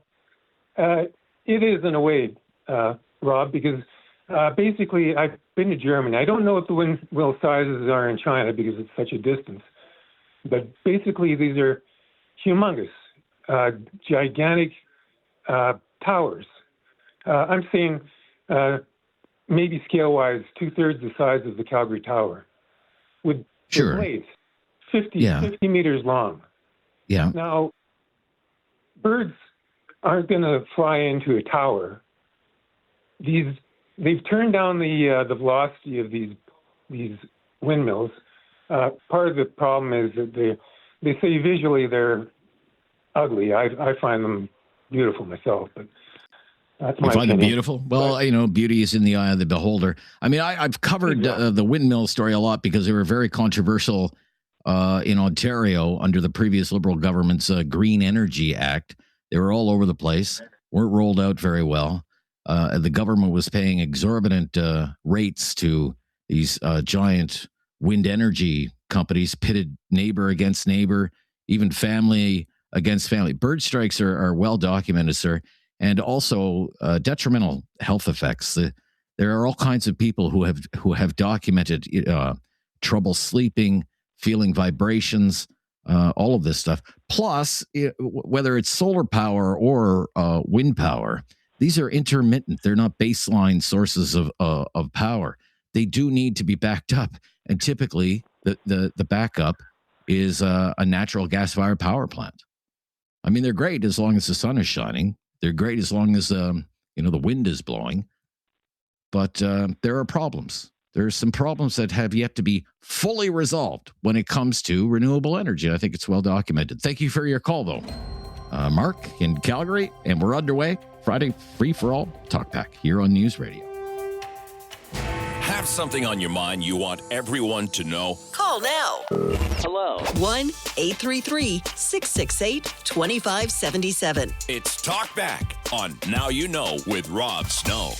Speaker 21: it is in a way, Rob, because basically I've been to Germany. I don't know what the windmill sizes are in China because it's such a distance. But basically, these are humongous, gigantic towers. I'm saying maybe scale-wise, 2/3 the size of the Calgary Tower, with blades 50 meters long.
Speaker 2: Yeah.
Speaker 21: Now, birds aren't going to fly into a tower. They've turned down the velocity of these windmills. Part of the problem is that they say visually they're ugly. I find them beautiful myself, but that's my opinion.
Speaker 2: You find them beautiful? Well, you know, beauty is in the eye of the beholder. I mean, I've covered the windmill story a lot because they were very controversial in Ontario under the previous Liberal government's Green Energy Act. They were all over the place, weren't rolled out very well. the government was paying exorbitant rates to these giant wind energy companies, pitted neighbor against neighbor, even family against family. Bird strikes are well documented, sir, and also detrimental health effects. There are all kinds of people who have documented trouble sleeping, feeling vibrations, all of this stuff. Plus, whether it's solar power or wind power, these are intermittent. They're not baseline sources of power. They do need to be backed up, and typically the backup is a natural gas-fired power plant. I mean, they're great as long as the sun is shining. They're great as long as the wind is blowing. But there are problems. There are some problems that have yet to be fully resolved when it comes to renewable energy. I think it's well documented. Thank you for your call, though. Mark in Calgary, and we're underway. Friday free-for-all Talkback here on News Radio.
Speaker 4: Have something on your mind you want everyone to know?
Speaker 3: Call now.
Speaker 4: Hello.
Speaker 3: 1-833-668-2577.
Speaker 4: It's Talkback on Now You Know with Rob Snow.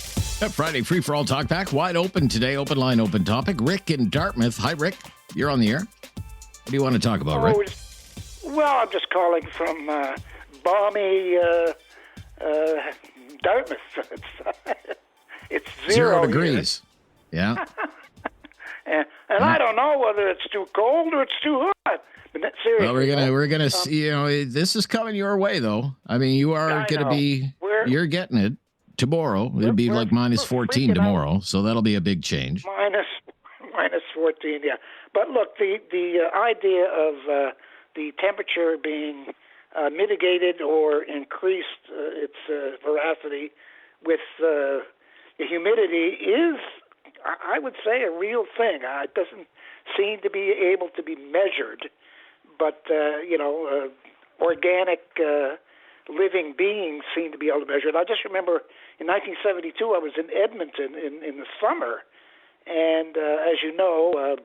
Speaker 2: Friday free-for-all Talkback, wide open today, open line, open topic. Rick in Dartmouth. Hi, Rick. You're on the air. What do you want to talk about, Rick?
Speaker 1: Well, I'm just calling from balmy Dartmouth. It's 0
Speaker 2: degrees. Yeah.
Speaker 1: and I don't know whether it's too cold or it's too hot. But seriously,
Speaker 2: well, we're gonna see. This is coming your way, though. I mean, you are going to be. You're getting it tomorrow. It'll be like minus 14 tomorrow, so that'll be a big change.
Speaker 1: Minus 14, yeah. But look, the idea of the temperature being mitigated or increased its veracity with the humidity is, I would say, a real thing. It doesn't seem to be able to be measured, but organic living beings seem to be able to measure it. I just remember in 1972 I was in Edmonton in the summer, and as you know,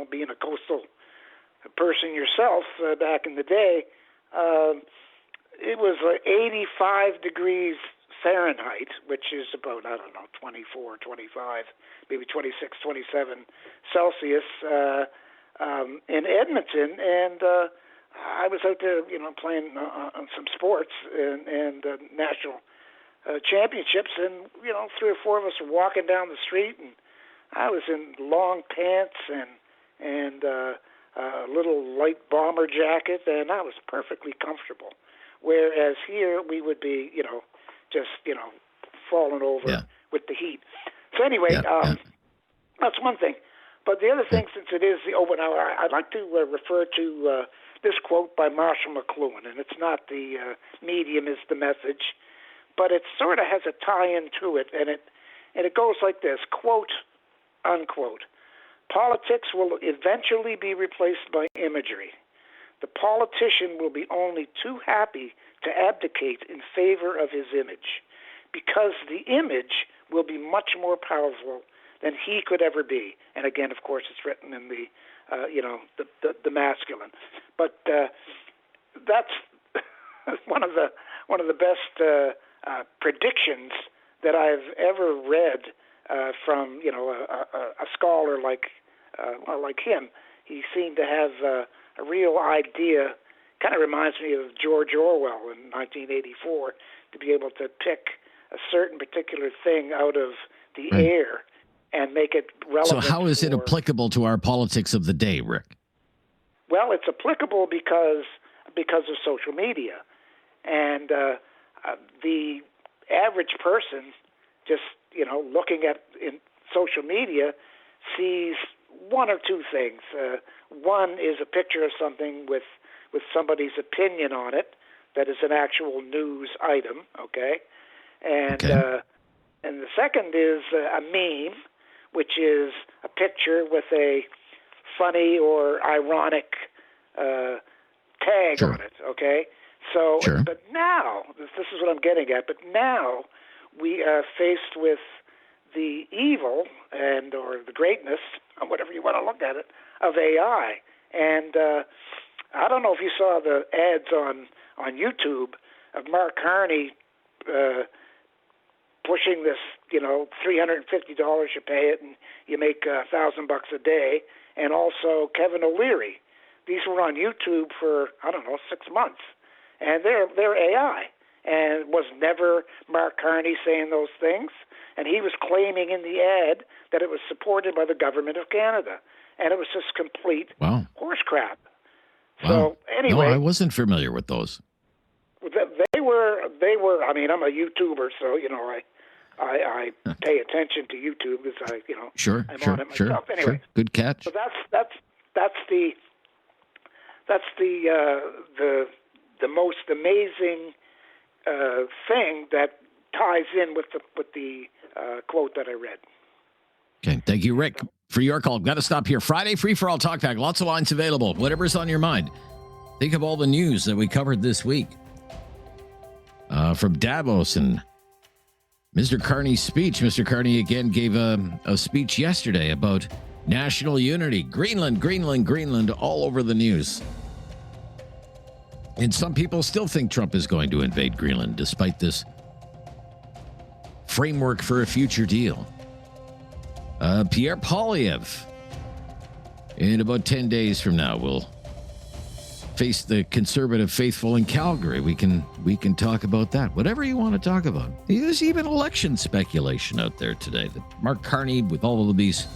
Speaker 1: being a coastal person yourself back in the day, it was 85 degrees Fahrenheit, which is about, 24, 25, maybe 26, 27 Celsius in Edmonton. And I was out there, playing on some sports and national championships. And, 3 or 4 of us were walking down the street, and I was in long pants and a little light bomber jacket, and I was perfectly comfortable. Whereas here we would be, just, falling over with the heat. So anyway, that's one thing. But the other thing, since it is the open hour, I'd like to refer to this quote by Marshall McLuhan, and it's not the medium is the message, but it sort of has a tie-in to it, and it goes like this, quote, unquote, politics will eventually be replaced by imagery. The politician will be only too happy to abdicate in favor of his image, because the image will be much more powerful than he could ever be. And again, of course, it's written in the the masculine. But that's one of the best predictions that I've ever read from a scholar like him. He seemed to have a real idea. Kind of reminds me of George Orwell in 1984, to be able to pick a certain particular thing out of the air and make it relevant.
Speaker 2: So how is it applicable to our politics of the day, Rick?
Speaker 1: Well, it's applicable because of social media. And the average person just, looking at in social media sees one or two things. One is a picture of something with somebody's opinion on it that is an actual news item, okay? And and the second is a meme, which is a picture with a funny or ironic tag on it, okay? So, but now, this is what I'm getting at, but now we are faced with the evil or the greatness, or whatever you want to look at it, of AI. And I don't know if you saw the ads on YouTube of Mark Carney pushing this, $350 you pay it and you make $1,000 a day, and also Kevin O'Leary. These were on YouTube for 6 months, and they're AI. And it was never Mark Carney saying those things, and he was claiming in the ad that it was supported by the government of Canada, and it was just complete horse crap.
Speaker 2: Wow.
Speaker 1: So anyway,
Speaker 2: no, I wasn't familiar with those.
Speaker 1: They were. I mean, I'm a YouTuber, so I pay attention to YouTube because I'm on it myself. Anyway,
Speaker 2: Good catch.
Speaker 1: So that's the most amazing thing that ties in with the quote that I read.
Speaker 2: Okay, thank you, Rick, for your call. Got to stop here. Friday, free for all Talkback. Lots of lines available. Whatever's on your mind. Think of all the news that we covered this week. From Davos and Mr. Carney's speech. Mr. Carney again gave a speech yesterday about national unity. Greenland, all over the news. And some people still think Trump is going to invade Greenland, despite this framework for a future deal. Pierre Poilievre, in about 10 days from now, will face the conservative faithful in Calgary. We can talk about that. Whatever you want to talk about. There's even election speculation out there today that Mark Carney, with all of these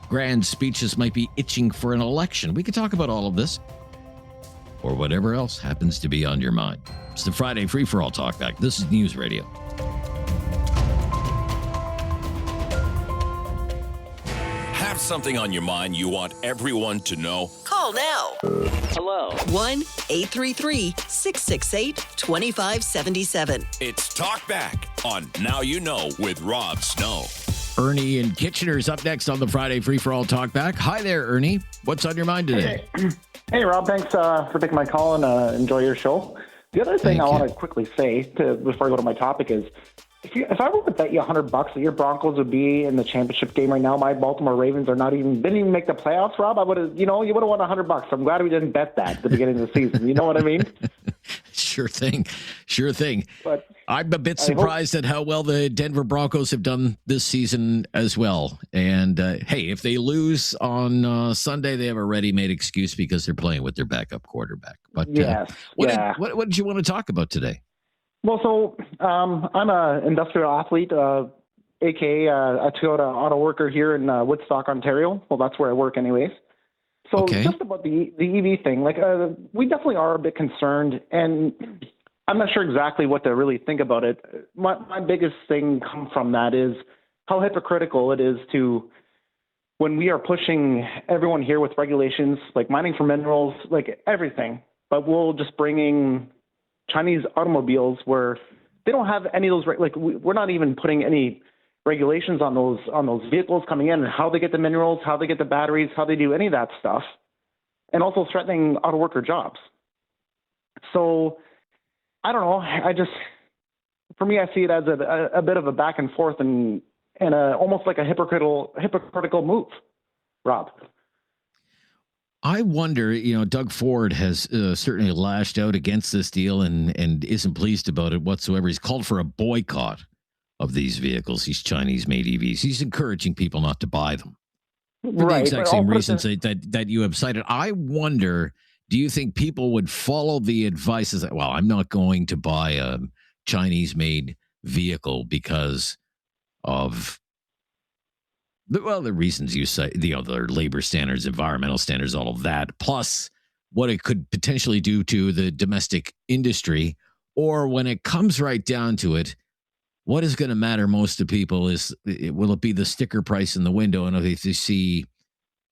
Speaker 2: grand speeches, might be itching for an election. We could talk about all of this or whatever else happens to be on your mind. It's the Friday Free for All Talkback. This is News Radio.
Speaker 4: Have something on your mind you want everyone to know?
Speaker 3: Call now.
Speaker 4: Hello.
Speaker 3: 1-833-668-2577.
Speaker 4: It's Talkback on Now You Know with Rob Snow.
Speaker 2: Ernie in Kitchener's up next on the Friday Free for All Talkback. Hi there, Ernie. What's on your mind today?
Speaker 6: Hey, Rob. Thanks for taking my call and enjoy your show. The other thing I want to quickly say before I go to my topic is, if I were to bet you $100 that your Broncos would be in the championship game right now, my Baltimore Ravens didn't even make the playoffs, Rob, I would have, you would have won $100. I'm glad we didn't bet that at the beginning of the season. You know what I mean?
Speaker 2: Sure thing.
Speaker 6: But
Speaker 2: I'm a bit surprised at how well the Denver Broncos have done this season as well. And hey, if they lose on Sunday, they have a ready-made excuse because they're playing with their backup quarterback. But what did you want to talk about today?
Speaker 6: Well, so I'm an industrial athlete, aka a Toyota auto worker here in Woodstock, Ontario. Well, that's where I work anyways. So just about the EV thing, we definitely are a bit concerned, and I'm not sure exactly what to really think about it. My biggest thing come from that is how hypocritical it is to, when we are pushing everyone here with regulations, like mining for minerals, like everything, but we'll just bringing Chinese automobiles where they don't have any of those, we're not even putting any regulations on those vehicles coming in and how they get the minerals, how they get the batteries, how they do any of that stuff, and also threatening auto worker jobs. So I don't know. For me, I see it as a bit of a back and forth and almost like a hypocritical move, Rob.
Speaker 2: I wonder, Doug Ford has certainly lashed out against this deal and isn't pleased about it whatsoever. He's called for a boycott of these vehicles, these Chinese-made EVs. He's encouraging people not to buy them for the exact same reasons that you have cited. I wonder, do you think people would follow the advice that, well, I'm not going to buy a Chinese-made vehicle because of the reasons you say, their labor standards, environmental standards, all of that, plus what it could potentially do to the domestic industry? Or when it comes right down to it, what is going to matter most to people will it be the sticker price in the window? And if they see,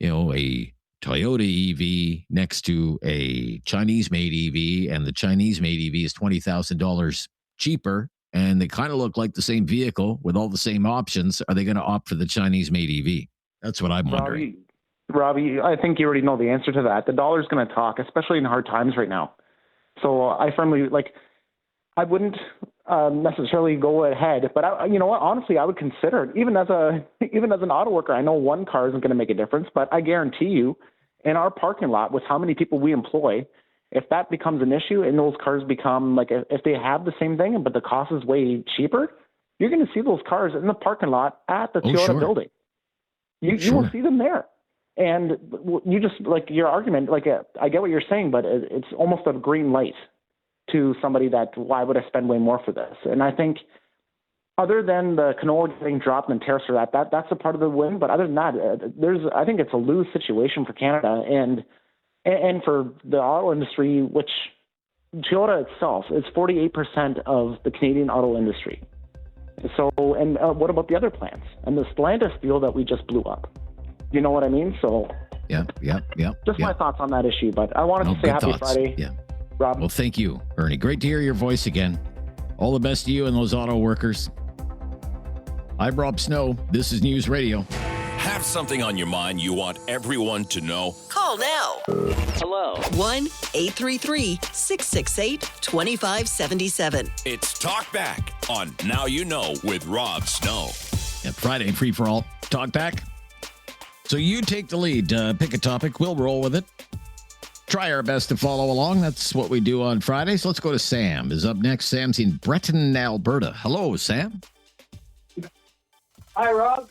Speaker 2: a Toyota EV next to a Chinese-made EV, and the Chinese-made EV is $20,000 cheaper, and they kind of look like the same vehicle with all the same options, are they going to opt for the Chinese-made EV? That's what I'm wondering.
Speaker 6: Robbie, I think you already know the answer to that. The dollar's going to talk, especially in hard times right now. So I firmly, I wouldn't necessarily go ahead, but you know what? Honestly, I would consider it. Even as an auto worker, I know one car isn't going to make a difference, but I guarantee you, in our parking lot, with how many people we employ, if that becomes an issue and those cars become if they have the same thing, but the cost is way cheaper, you're going to see those cars in the parking lot at the Toyota building. You will see them there. And you just, like, your argument, like, I get what you're saying, but it's almost a green light to somebody that, why would I spend way more for this? And I think other than the canola getting dropped and tariffs for that's a part of the win. But other than that, I think it's a lose situation for Canada and for the auto industry, which Toyota itself is 48% of the Canadian auto industry. So, and what about the other plants? And the Stellantis deal that we just blew up. You know what I mean? So, Just my thoughts on that issue. But I wanted to say happy Friday.
Speaker 2: Yeah.
Speaker 6: Rob.
Speaker 2: Well, thank you, Ernie. Great to hear your voice again. All the best to you and those auto workers. I'm Rob Snow. This is News Radio.
Speaker 4: Have something on your mind you want everyone to know?
Speaker 3: Call now.
Speaker 4: Hello.
Speaker 3: 1-833-668-2577.
Speaker 4: It's Talkback on Now You Know with Rob Snow.
Speaker 2: Friday, free for all. Talkback. So you take the lead. Pick a topic. We'll roll with it. Try our best to follow along. That's what we do on Fridays. Let's go to Sam. Is up next. Sam's in Breton, Alberta. Hello, Sam.
Speaker 7: Hi, Rob.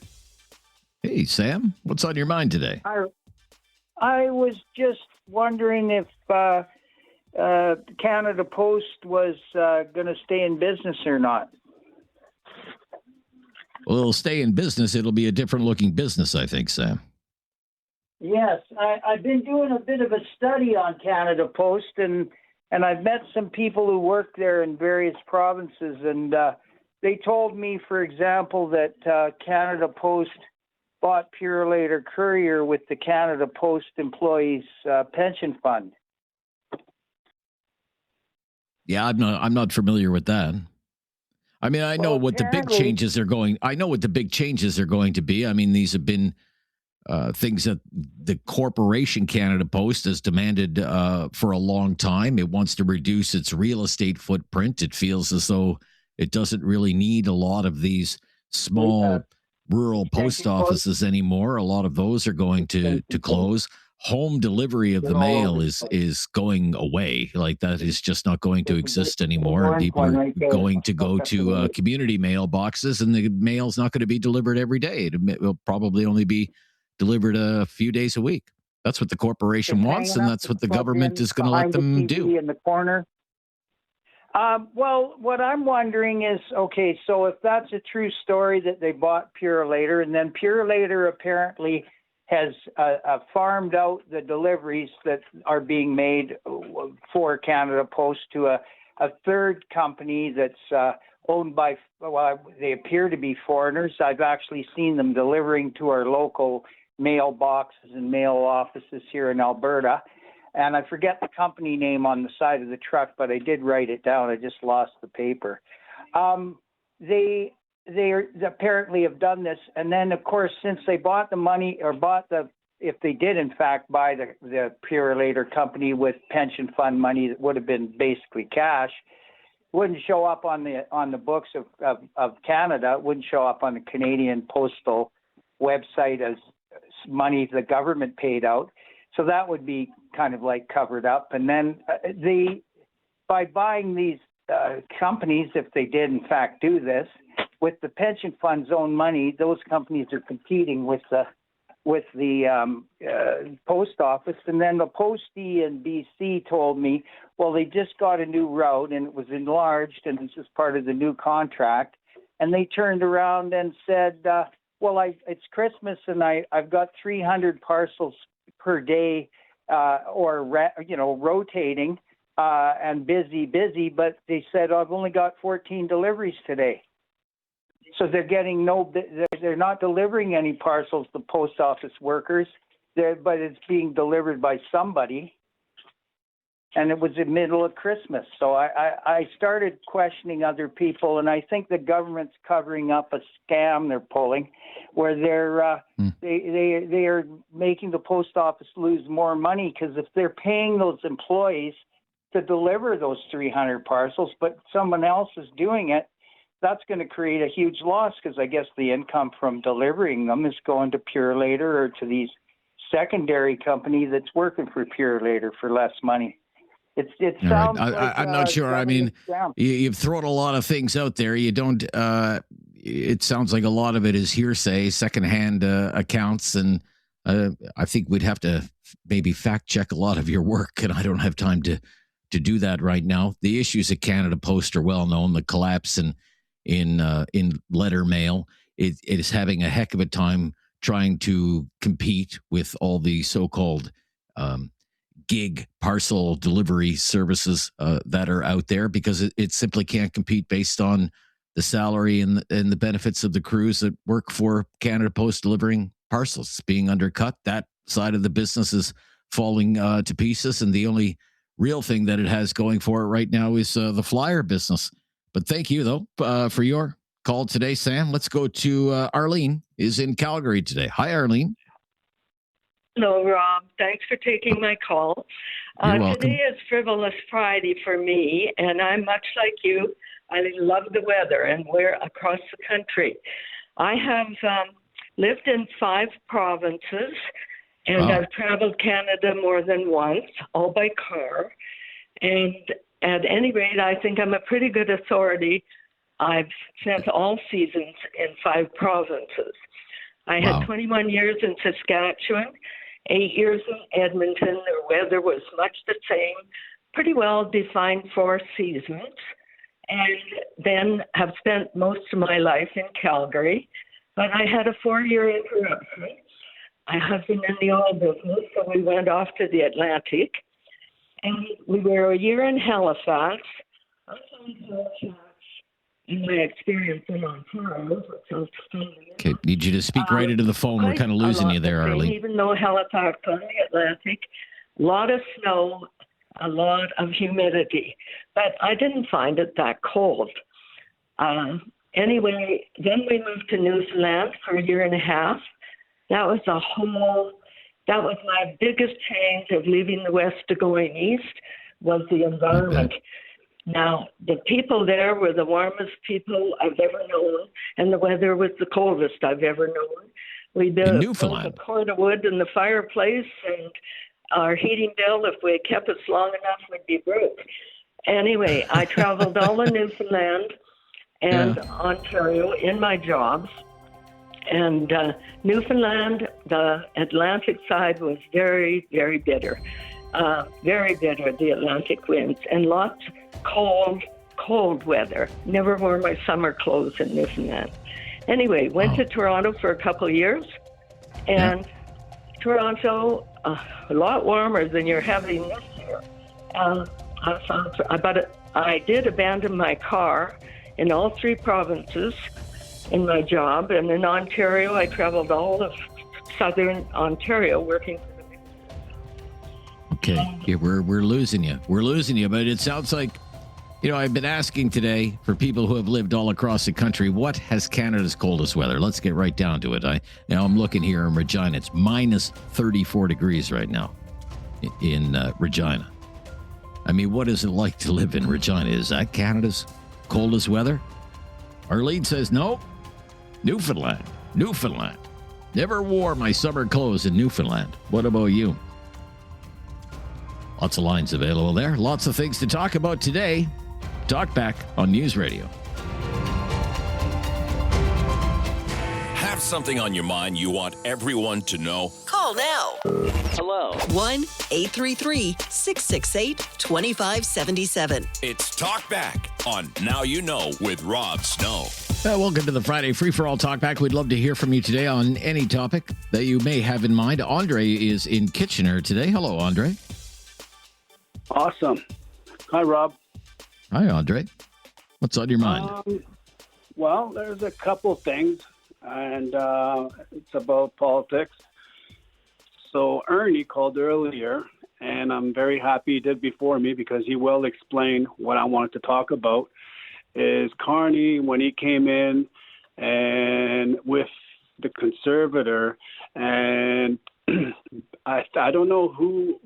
Speaker 2: Hey, Sam. What's on your mind today?
Speaker 7: I was just wondering if Canada Post was going to stay in business or not.
Speaker 2: Well, it'll stay in business. It'll be a different looking business, I think, Sam.
Speaker 7: Yes, I've been doing a bit of a study on Canada Post, and I've met some people who work there in various provinces, and they told me, for example, that Canada Post bought Purolator Courier with the Canada Post employees' pension fund.
Speaker 2: Yeah, I'm not familiar with that. I mean, I know what the big changes are going. I know what the big changes are going to be. I mean, these have been things that the corporation Canada Post has demanded for a long time. It wants to reduce its real estate footprint. It feels as though it doesn't really need a lot of these small rural post offices anymore. A lot of those are going to close. Home delivery of the mail is going away. Like, that is just not going to exist anymore. People are going to go to community mailboxes, and the mail's not going to be delivered every day. It will probably only be delivered a few days a week. That's what the corporation wants, and that's what the government is going to let them do.
Speaker 7: In the corner. Well, what I'm wondering is, okay, so if that's a true story that they bought Purolator, and then Purolator apparently has farmed out the deliveries that are being made for Canada Post to a third company that's owned by, well, they appear to be foreigners. I've actually seen them delivering to our local mailboxes and mail offices here in Alberta. And I forget the company name on the side of the truck, but I did write it down. I just lost the paper. They apparently have done this. And then, of course, since they bought the money, or if they did, in fact, buy the Purolator company with pension fund money that would have been basically cash, wouldn't show up on the books of Canada. It wouldn't show up on the Canadian postal website as money the government paid out. So that would be kind of like covered up. And then by buying these companies, if they did in fact do this, with the pension fund's own money, those companies are competing with the post office. And then the Postie in BC told me, well, they just got a new route and it was enlarged and this is part of the new contract. And they turned around and said, well, it's Christmas and I've got 300 parcels per day rotating and busy, but they said, I've only got 14 deliveries today. So they're not delivering any parcels to post office workers, but it's being delivered by somebody. And it was the middle of Christmas. So I started questioning other people, and I think the government's covering up a scam they're pulling where they are making the post office lose more money, because if they're paying those employees to deliver those 300 parcels, but someone else is doing it, that's going to create a huge loss, because I guess the income from delivering them is going to Purolator or to these secondary company that's working for Purolator for less money. It sounds like
Speaker 2: I'm not sure. I mean, you've thrown a lot of things out there. You don't. It sounds like a lot of it is hearsay, secondhand accounts, and I think we'd have to maybe fact check a lot of your work, and I don't have time to do that right now. The issues at Canada Post are well known. The collapse in letter mail. It is having a heck of a time trying to compete with all the so-called gig parcel delivery services that are out there, because it simply can't compete based on the salary and the benefits of the crews that work for Canada Post delivering parcels. It's being undercut. That side of the business is falling to pieces, and the only real thing that it has going for it right now is the flyer business. But thank you, though, for your call today, Sam. Let's go to Arlene, is in Calgary today. Hi, Arlene.
Speaker 8: Hello, Rob. Thanks for taking my call.
Speaker 2: You're welcome.
Speaker 8: Today is Frivolous Friday for me, and I'm much like you. I love the weather, and we're across the country. I have lived in 5 provinces, and I've traveled Canada more than once, all by car. And at any rate, I think I'm a pretty good authority. I've spent all seasons in 5 provinces. I had 21 years in Saskatchewan, 8 years in Edmonton. The weather was much the same, pretty well defined 4 seasons, and then have spent most of my life in Calgary. But I had a 4-year interruption. I have been in the oil business, so we went off to the Atlantic, and we were a year in Halifax. I found Halifax in my experience in Ontario.
Speaker 2: Okay, need you to speak right into the phone. We're kind of losing you there, Arlene.
Speaker 8: Even though Halifax on the Atlantic, a lot of snow, a lot of humidity, but I didn't find it that cold. Anyway, then we moved to Newfoundland for a year and a half. That was my biggest change of leaving the West to going East, was the environment. Now, the people there were the warmest people I've ever known, and the weather was the coldest I've ever known. We built a cord of wood in the fireplace, and our heating bill, if we kept us long enough, would be broke. Anyway, I traveled all of Newfoundland and Ontario in my jobs. And Newfoundland, the Atlantic side was very, very bitter. Very bitter, the Atlantic winds, and lots cold weather. Never wore my summer clothes in Newfoundland. Anyway, went to Toronto for a couple of years, and Toronto, a lot warmer than you're having this year. I did abandon my car in all 3 provinces in my job, and in Ontario, I traveled all of southern Ontario working for the
Speaker 2: Okay, yeah, we're losing you. We're losing you, but it sounds like, I've been asking today for people who have lived all across the country, what has Canada's coldest weather? Let's get right down to it. I'm looking here in Regina. It's minus 34 degrees right now in Regina. I mean, what is it like to live in Regina? Is that Canada's coldest weather? Arlene says, no. Newfoundland. Never wore my summer clothes in Newfoundland. What about you? Lots of lines available there. Lots of things to talk about today. Talkback on News Radio.
Speaker 4: Have something on your mind you want everyone to know?
Speaker 3: Call now.
Speaker 4: Hello.
Speaker 3: 1-833-668-2577.
Speaker 4: It's Talkback on Now You Know with Rob Snow.
Speaker 2: Welcome to the Friday Free-for-All Talkback. We'd love to hear from you today on any topic that you may have in mind. Andre is in Kitchener today. Hello, Andre.
Speaker 22: Awesome. Hi, Rob.
Speaker 2: Hi, Andre. What's on your mind?
Speaker 22: Well, there's a couple things, and it's about politics. So Ernie called earlier, and I'm very happy he did before me because he will explain what I wanted to talk about. Is Carney, when he came in and with the conservator, and I don't know who,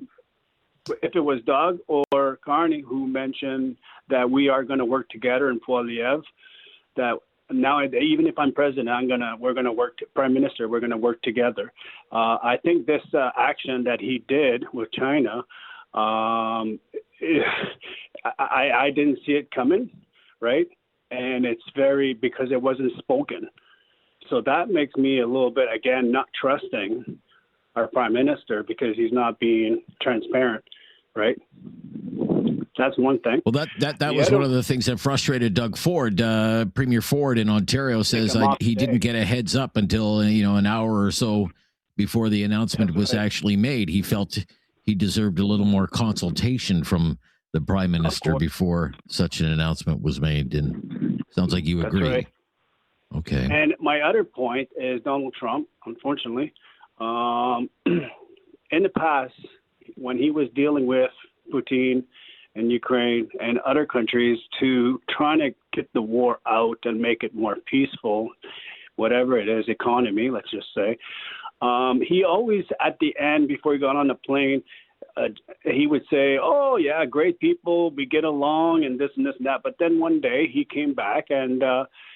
Speaker 22: if it was Doug or Carney who mentioned that we are going to work together in Poilievre, that now even if I'm president, we're going to work, Prime Minister, we're going to work together. I think this action that he did with China I didn't see it coming, right? And it's because it wasn't spoken. So that makes me a little bit, again, not trusting our prime minister because he's not being transparent, right? That's one thing.
Speaker 2: Well, that was one of the things that frustrated Doug Ford. Premier Ford in Ontario says he didn't get a heads up until an hour or so before the announcement was actually made. He felt he deserved a little more consultation from the prime minister before such an announcement was made. And sounds like you agree.
Speaker 22: Right.
Speaker 2: Okay.
Speaker 22: And my other point is Donald Trump, unfortunately, in the past, when he was dealing with Putin and Ukraine and other countries to trying to get the war out and make it more peaceful, whatever it is, economy, let's just say, he always, at the end, before he got on the plane, he would say, oh, yeah, great people, we get along and this and this and that. But then one day he came back and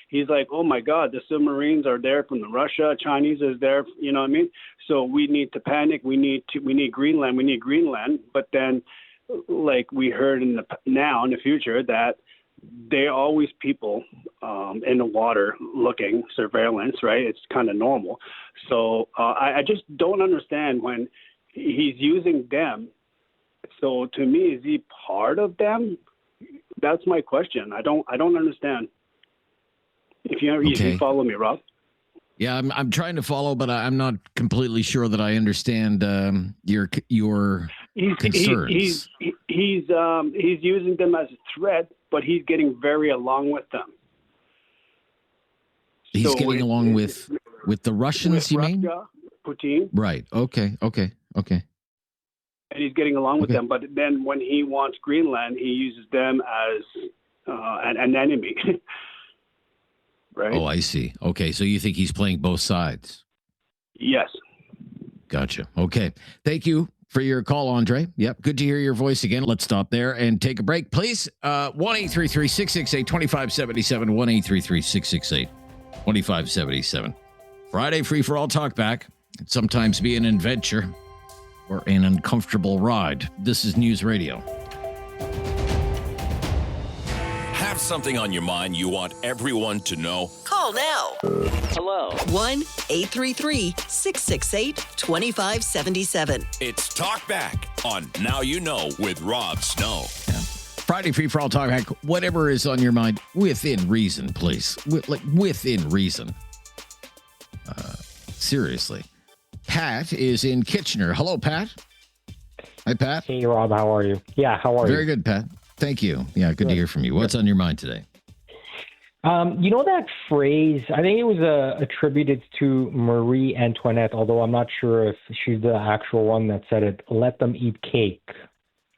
Speaker 22: he's like, oh, my God, the submarines are there from Russia. Chinese is there. You know what I mean? So we need to panic. We need Greenland. But then, like we heard in the future, that there are always people in the water looking, surveillance, right? It's kind of normal. So I just don't understand when he's using them. So to me, is he part of them? That's my question. I don't understand. If you follow me, Rob.
Speaker 2: Yeah, I'm trying to follow, but I'm not completely sure that I understand your concerns.
Speaker 22: He's using them as a threat, but he's getting very along with them.
Speaker 2: He's getting along with the Russians, you mean?
Speaker 22: Putin.
Speaker 2: Right. Okay.
Speaker 22: And he's getting along with them, but then when he wants Greenland, he uses them as an enemy. Right?
Speaker 2: Oh, I see. Okay, so you think he's playing both sides?
Speaker 22: Yes.
Speaker 2: Gotcha. Okay. Thank you for your call, Andre. Yep. Good to hear your voice again. Let's stop there and take a break, please. 1-833-668-2577. 1-833-668-2577. Friday free for all talkback. Can sometimes be an adventure or an uncomfortable ride. This is News Radio.
Speaker 4: Have something on your mind you want everyone to know?
Speaker 3: Call now.
Speaker 4: Hello.
Speaker 3: 1-833-668-2577.
Speaker 4: It's Talkback on Now You Know with Rob Snow.
Speaker 2: Friday free for all talkback. Whatever is on your mind, within reason, please. Within reason. Seriously. Pat is in Kitchener. Hello, Pat. Hi, Pat.
Speaker 5: Hey, Rob. How are you? Yeah, how are you?
Speaker 2: Very good, Pat. Thank you. Yeah, good to hear from you. What's on your mind today?
Speaker 5: You know that phrase, I think it was attributed to Marie Antoinette, although I'm not sure if she's the actual one that said it, let them eat cake.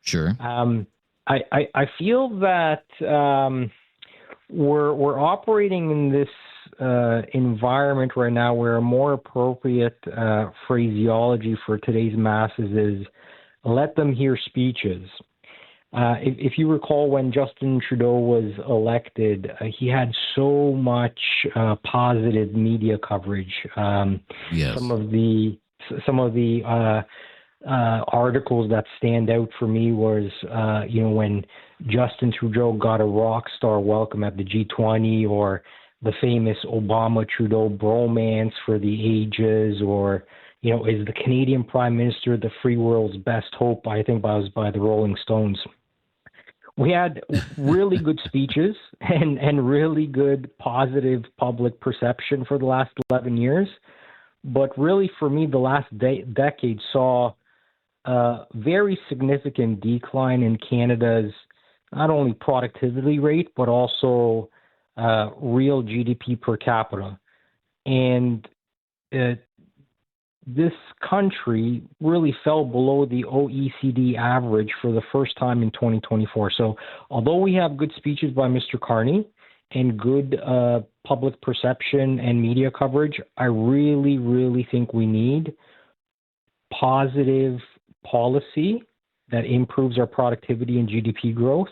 Speaker 2: Sure.
Speaker 5: I feel that we're operating in this environment right now where a more appropriate phraseology for today's masses is let them hear speeches. If you recall, when Justin Trudeau was elected, he had so much positive media coverage.
Speaker 2: Yes.
Speaker 5: Some of the articles that stand out for me was, when Justin Trudeau got a rock star welcome at the G20, or the famous Obama-Trudeau bromance for the ages, or is the Canadian Prime Minister the free world's best hope? I think that was by the Rolling Stones. We had really good speeches and really good positive public perception for the last 11 years. But really, for me, the last decade saw a very significant decline in Canada's not only productivity rate, but also real GDP per capita. And this country really fell below the OECD average for the first time in 2024. So although we have good speeches by Mr. Carney and good public perception and media coverage, I really, really think we need positive policy that improves our productivity and GDP growth,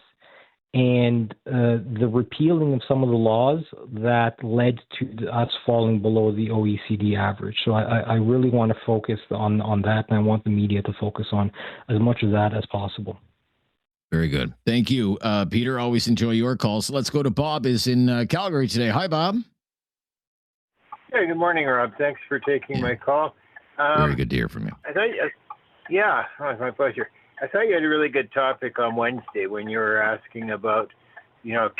Speaker 5: and the repealing of some of the laws that led to us falling below the OECD average. So I really want to focus on that, and I want the media to focus on as much of that as possible.
Speaker 2: Very good. Thank you, Peter. Always enjoy your calls. Let's go to Bob is in Calgary today. Hi, Bob.
Speaker 9: Hey, good morning, Rob. Thanks for taking my call.
Speaker 2: Very good to hear from you.
Speaker 9: It's my pleasure. I thought you had a really good topic on Wednesday when you were asking about,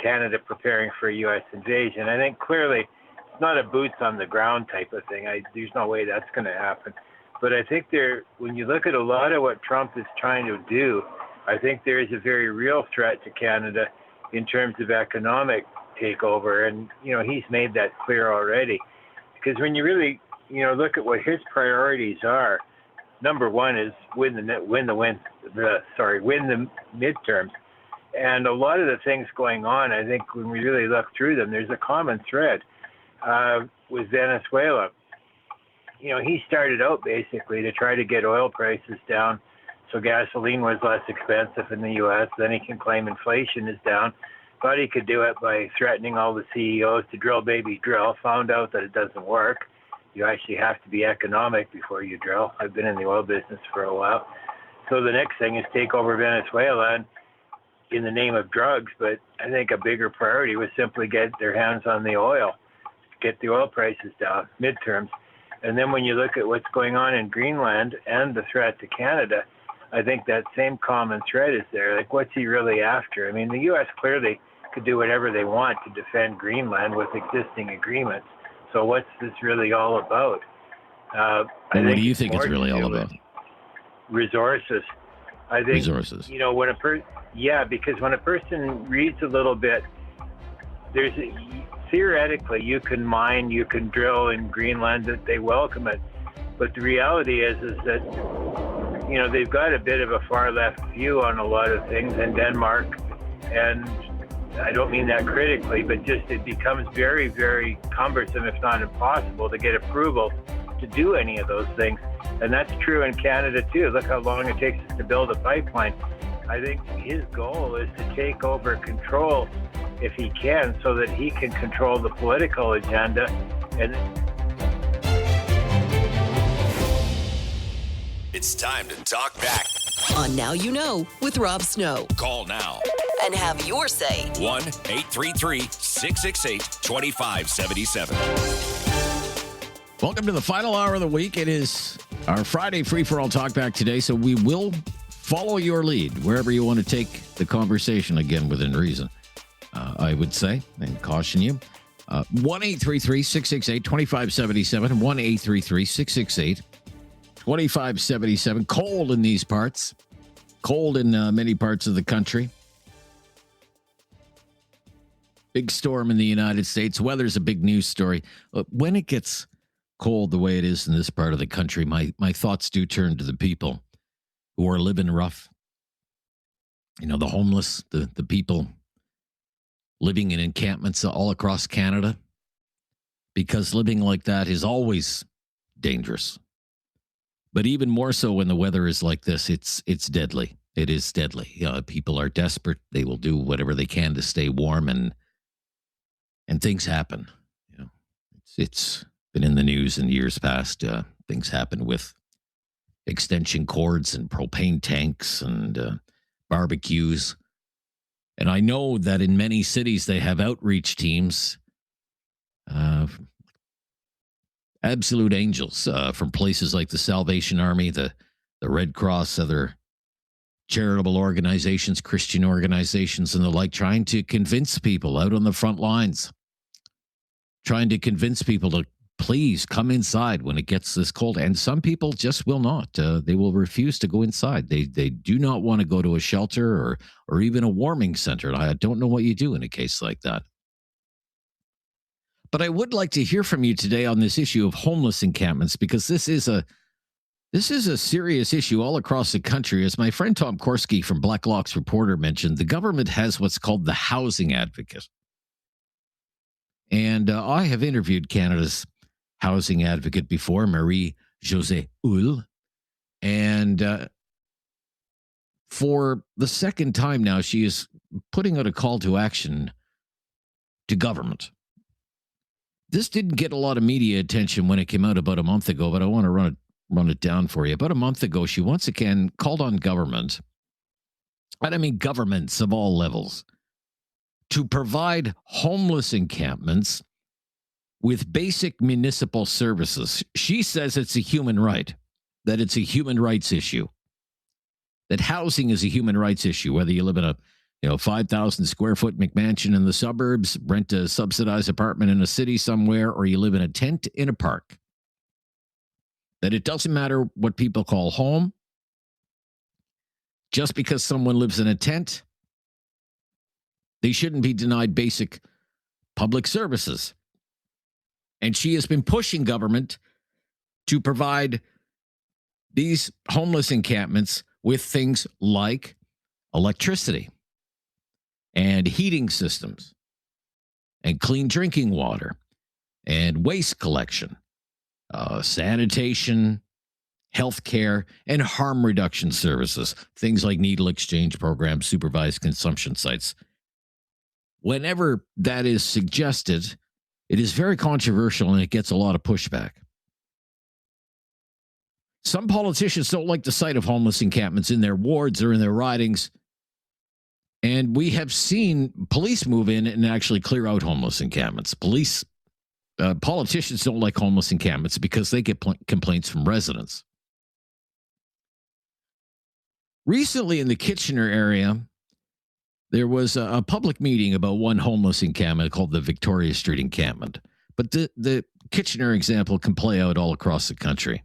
Speaker 9: Canada preparing for a U.S. invasion. I think clearly it's not a boots on the ground type of thing. There's no way that's going to happen. But I think when you look at a lot of what Trump is trying to do, I think there is a very real threat to Canada in terms of economic takeover. And, he's made that clear already. Because when you really, look at what his priorities are, number one is win the midterms. And a lot of the things going on, I think when we really look through them, there's a common thread with Venezuela. He started out basically to try to get oil prices down so gasoline was less expensive in the U.S. Then he can claim inflation is down. Thought he could do it by threatening all the CEOs to drill, baby, drill. Found out that it doesn't work. You actually have to be economic before you drill. I've been in the oil business for a while. So the next thing is take over Venezuela in the name of drugs. But I think a bigger priority was simply get their hands on the oil, get the oil prices down, midterms. And then when you look at what's going on in Greenland and the threat to Canada, I think that same common thread is there. Like, what's he really after? I mean, the U.S. clearly could do whatever they want to defend Greenland with existing agreements. So what's this really all about?
Speaker 2: What do you think it's really all about?
Speaker 9: Resources. I think
Speaker 2: resources.
Speaker 9: Because when a person reads a little bit, theoretically you can mine, you can drill in Greenland, that they welcome it. But the reality is that they've got a bit of a far left view on a lot of things in Denmark, and I don't mean that critically, but just it becomes very, very cumbersome, if not impossible, to get approval to do any of those things. And that's true in Canada too. Look how long it takes us to build a pipeline. I think his goal is to take over control if he can, so that he can control the political agenda. And
Speaker 4: it's time to talk back
Speaker 3: on Now You Know with Rob Snow.
Speaker 4: Call now
Speaker 3: and have your say.
Speaker 4: 1-833-668-2577.
Speaker 2: Welcome to the final hour of the week. It is our Friday free-for-all talkback today, so we will follow your lead wherever you want to take the conversation, again, within reason, I would say, and caution you. 1-833-668-2577, 1-833-668-2577. Cold in these parts. Cold in many parts of the country. Big storm in the United States. Weather's a big news story. When it gets cold the way it is in this part of the country, my thoughts do turn to the people who are living rough. The homeless, the people living in encampments all across Canada, because living like that is always dangerous. But even more so when the weather is like this, it's deadly. It is deadly. People are desperate. They will do whatever they can to stay warm, and things happen. It's been in the news in years past. Things happen with extension cords and propane tanks and barbecues. And I know that in many cities they have outreach teams, absolute angels from places like the Salvation Army, the Red Cross, other charitable organizations, Christian organizations, and the like, trying to convince people out on the front lines, trying to convince people to please come inside when it gets this cold. And some people just will not. They will refuse to go inside. They do not want to go to a shelter or even a warming center. I don't know what you do in a case like that. But I would like to hear from you today on this issue of homeless encampments, because this is a serious issue all across the country. As my friend Tom Korski from Blacklock's Reporter mentioned, the government has what's called the housing advocate. And I have interviewed Canada's housing advocate before, Marie-Josée Houle. And for the second time now, she is putting out a call to action to government. This didn't get a lot of media attention when it came out about a month ago, but I want to run it down for you. About a month ago, she once again called on government and I mean governments of all levels, to provide homeless encampments with basic municipal services. She says it's a human right, that it's a human rights issue, that housing is a human rights issue, whether you live in a 5,000 square foot McMansion in the suburbs, rent a subsidized apartment in a city somewhere, or you live in a tent in a park. That it doesn't matter what people call home. Just because someone lives in a tent, they shouldn't be denied basic public services. And she has been pushing government to provide these homeless encampments with things like electricity and heating systems and clean drinking water and waste collection, sanitation, healthcare, and harm reduction services, things like needle exchange programs, supervised consumption sites. Whenever that is suggested, it is very controversial and it gets a lot of pushback. Some politicians don't like the sight of homeless encampments in their wards or in their ridings. And we have seen police move in and actually clear out homeless encampments. Politicians don't like homeless encampments because they get complaints from residents. Recently in the Kitchener area, there was a public meeting about one homeless encampment called the Victoria Street encampment. But the Kitchener example can play out all across the country.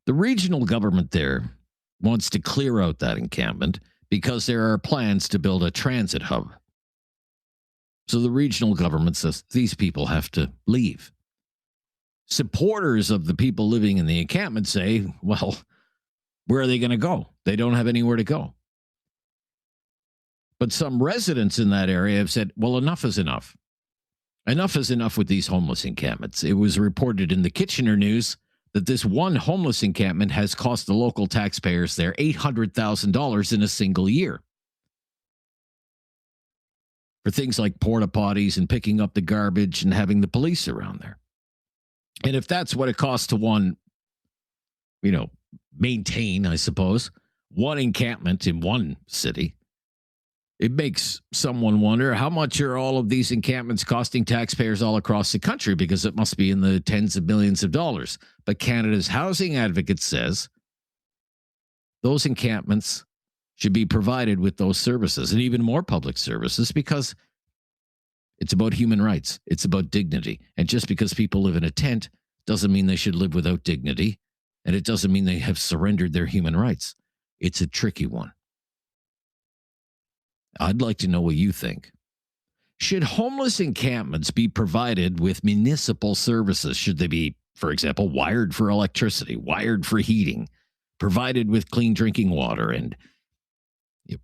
Speaker 2: The regional government there wants to clear out that encampment because there are plans to build a transit hub. So the regional government says these people have to leave. Supporters of the people living in the encampment say, well, where are they going to go? They don't have anywhere to go. But some residents in that area have said, well, enough is enough. Enough is enough with these homeless encampments. It was reported in the Kitchener News that this one homeless encampment has cost the local taxpayers there $800,000 in a single year for things like porta potties and picking up the garbage and having the police around there. And if that's what it costs to maintain, I suppose, one encampment in one city, it makes someone wonder how much are all of these encampments costing taxpayers all across the country, because it must be in the tens of millions of dollars. But Canada's housing advocate says those encampments should be provided with those services and even more public services, because it's about human rights. It's about dignity. And just because people live in a tent doesn't mean they should live without dignity. And it doesn't mean they have surrendered their human rights. It's a tricky one. I'd like to know what you think. Should homeless encampments be provided with municipal services? Should they be, for example, wired for electricity, wired for heating, provided with clean drinking water and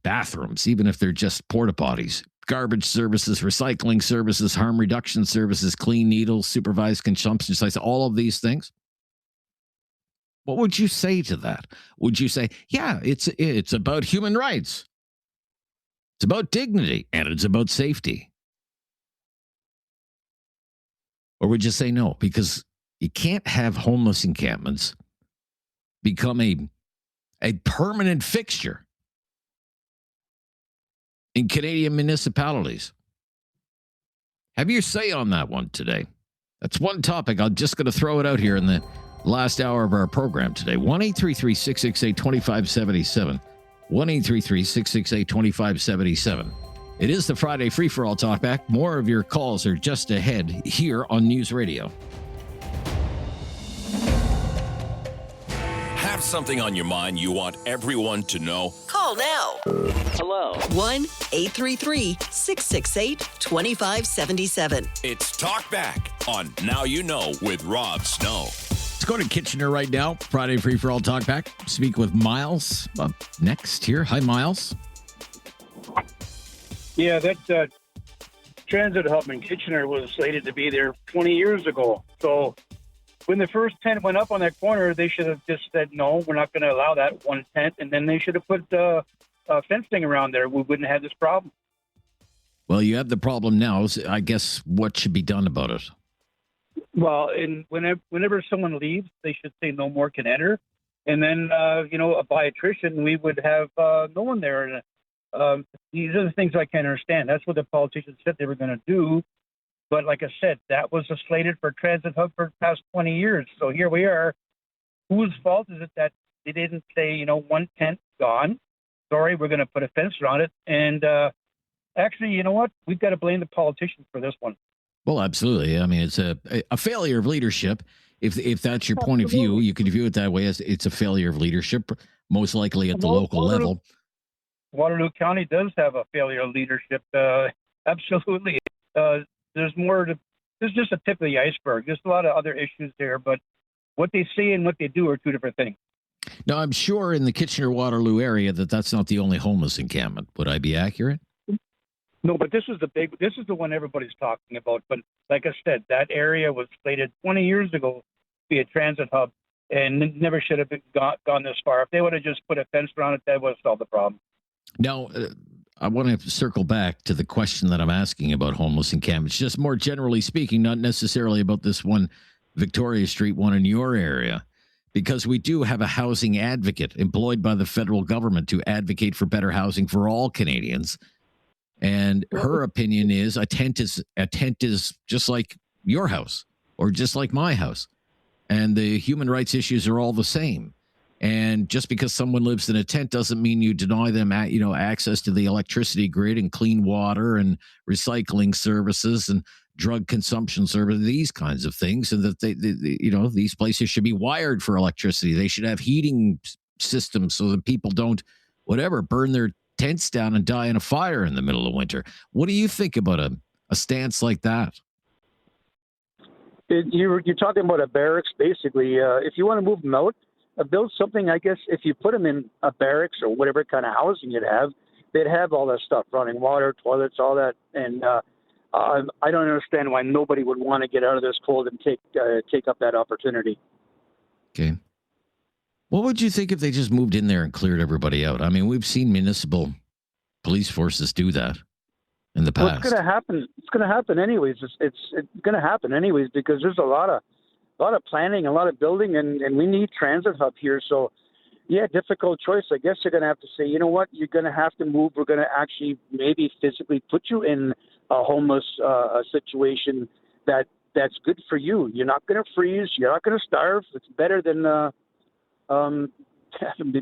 Speaker 2: bathrooms, even if they're just porta potties, garbage services, recycling services, harm reduction services, clean needles, supervised consumption sites, all of these things? What would you say to that? Would you say, yeah, it's about human rights? It's about dignity, and it's about safety. Or would you say no? Because you can't have homeless encampments become a permanent fixture in Canadian municipalities. Have your say on that one today. That's one topic. I'm just going to throw it out here in the last hour of our program today. 1-833-668-2577. 1-833-668-2577. It is the Friday Free-for-All Talkback. More of your calls are just ahead here on News Radio.
Speaker 4: Have something on your mind you want everyone to know?
Speaker 3: Call now.
Speaker 4: Hello.
Speaker 3: 1-833-668-2577.
Speaker 4: It's Talkback on Now You Know with Rob Snow.
Speaker 2: Let's go to Kitchener right now. Friday Free-for-All Talkback. Speak with Miles up next here. Hi, Miles.
Speaker 10: Yeah, that transit hub in Kitchener was slated to be there 20 years ago. So when the first tent went up on that corner, they should have just said, no, we're not going to allow that one tent. And then they should have put fencing around there. We wouldn't have this problem.
Speaker 2: Well, you have the problem now. I guess what should be done about it?
Speaker 10: Well, and whenever someone leaves, they should say no more can enter. and then a bioelectrician, we would have no one there. And these are the things I can't understand. That's what the politicians said they were going to do. But like I said, that was slated for transit hub for the past 20 years. So here we are. Whose fault is it that they didn't say, 1/10 gone? Sorry, we're going to put a fence around it. And actually, you know what? We've got to blame the politicians for this one.
Speaker 2: Well, absolutely. I mean, it's a failure of leadership. If that's your point of view, you could view it that way, as it's a failure of leadership, most likely at the local level.
Speaker 10: Waterloo County does have a failure of leadership. Absolutely. There's just a tip of the iceberg. There's a lot of other issues there, but what they say and what they do are two different things.
Speaker 2: Now, I'm sure in the Kitchener-Waterloo area that's not the only homeless encampment. Would I be accurate?
Speaker 10: No, but this is the one everybody's talking about. But like I said, that area was slated 20 years ago to be a transit hub, and it never should have gone this far. If they would have just put a fence around it, that would have solved the problem.
Speaker 2: Now, I want to circle back to the question that I'm asking about homeless encampments, just more generally speaking, not necessarily about this one Victoria Street one in your area, because we do have a housing advocate employed by the federal government to advocate for better housing for all Canadians. And her opinion is a tent is just like your house or just like my house. And the human rights issues are all the same. And just because someone lives in a tent doesn't mean you deny them, access to the electricity grid and clean water and recycling services and drug consumption services, these kinds of things, and that these places should be wired for electricity. They should have heating systems so that people don't, burn their tents down and die in a fire in the middle of winter. What do you think about a stance like that?
Speaker 11: You're talking about a barracks, basically. If you want to move them out, build something, I guess, if you put them in a barracks or whatever kind of housing you'd have, they'd have all that stuff, running water, toilets, all that. And I don't understand why nobody would want to get out of this cold and take up that opportunity.
Speaker 2: Okay. What would you think if they just moved in there and cleared everybody out? I mean, we've seen municipal police forces do that in the past.
Speaker 11: Well, it's going to happen. It's going to happen anyways. It's going to happen anyways because there's a lot of planning, a lot of building, and we need transit hub here. So, yeah, difficult choice. I guess you're going to have to say, you know what, you're going to have to move. We're going to actually maybe physically put you in a homeless situation that's good for you. You're not going to freeze. You're not going to starve. It's better than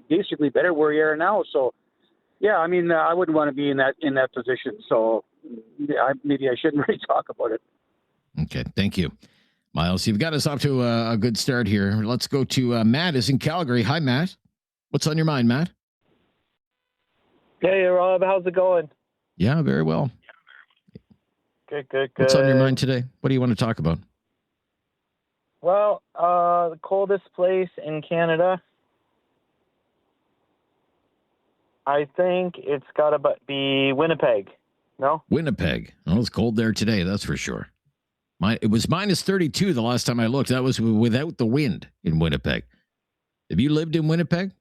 Speaker 11: basically better where you are now. So, yeah, I mean, I wouldn't want to be in that position. So maybe I shouldn't really talk about it.
Speaker 2: Okay, thank you. Miles, you've got us off to a good start here. Let's go to Matt is in Calgary. Hi, Matt. What's on your mind, Matt?
Speaker 12: Hey, Rob. How's it going?
Speaker 2: Yeah, very well.
Speaker 12: Good.
Speaker 2: What's on your mind today? What do you want to talk about?
Speaker 12: Well, the coldest place in Canada, I think it's got to be Winnipeg. No?
Speaker 2: Winnipeg. Oh, it's cold there today, that's for sure. It was minus 32 the last time I looked. That was without the wind in Winnipeg. Have you lived in Winnipeg?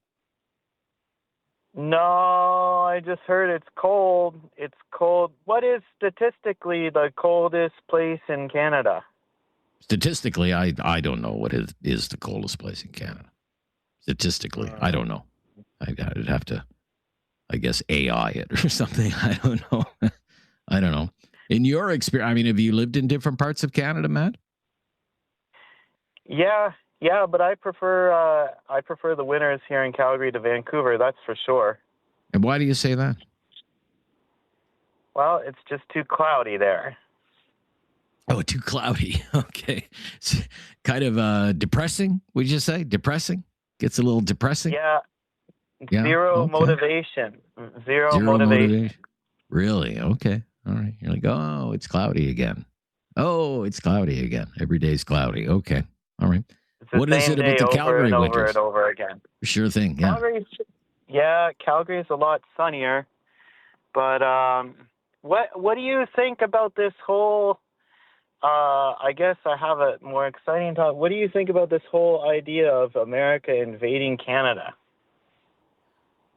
Speaker 12: No, I just heard it's cold. It's cold. What is statistically the coldest place in Canada?
Speaker 2: Statistically, I don't know what is the coldest place in Canada. Statistically, I don't know. I'd have to, I guess, AI it or something. I don't know. I don't know. In your experience, I mean, have you lived in different parts of Canada, Matt?
Speaker 12: Yeah, but I prefer the winters here in Calgary to Vancouver. That's for sure.
Speaker 2: And why do you say that?
Speaker 12: Well, it's just too cloudy there.
Speaker 2: Oh, too cloudy. Okay, it's kind of depressing. Would you say depressing? Gets a little depressing.
Speaker 12: Yeah. Zero motivation. Zero motivation.
Speaker 2: Really? Okay. All right. You're like, oh, it's cloudy again. Oh, it's cloudy again. Every day's cloudy. Okay. All right. What is it about the Calgary winters?
Speaker 12: Over and over again.
Speaker 2: Sure thing. Yeah.
Speaker 12: Calgary's a lot sunnier. But what do you think about this whole? I guess I have a more exciting talk. What do you think about this whole idea of America invading Canada?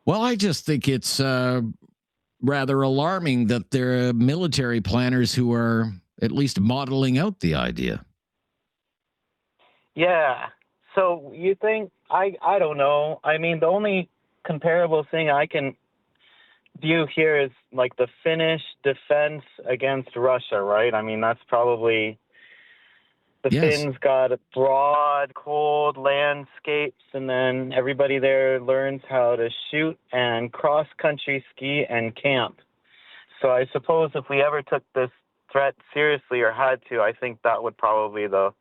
Speaker 2: Well, I just think it's rather alarming that there are military planners who are at least modeling out the idea.
Speaker 12: Yeah. So you think, I don't know. I mean, the only comparable thing I can view here is like the Finnish defense against Russia, right? I mean, that's probably, the Finns got broad, cold landscapes, and then everybody there learns how to shoot and cross-country ski and camp. So I suppose if we ever took this threat seriously or had to, I think that would probably be the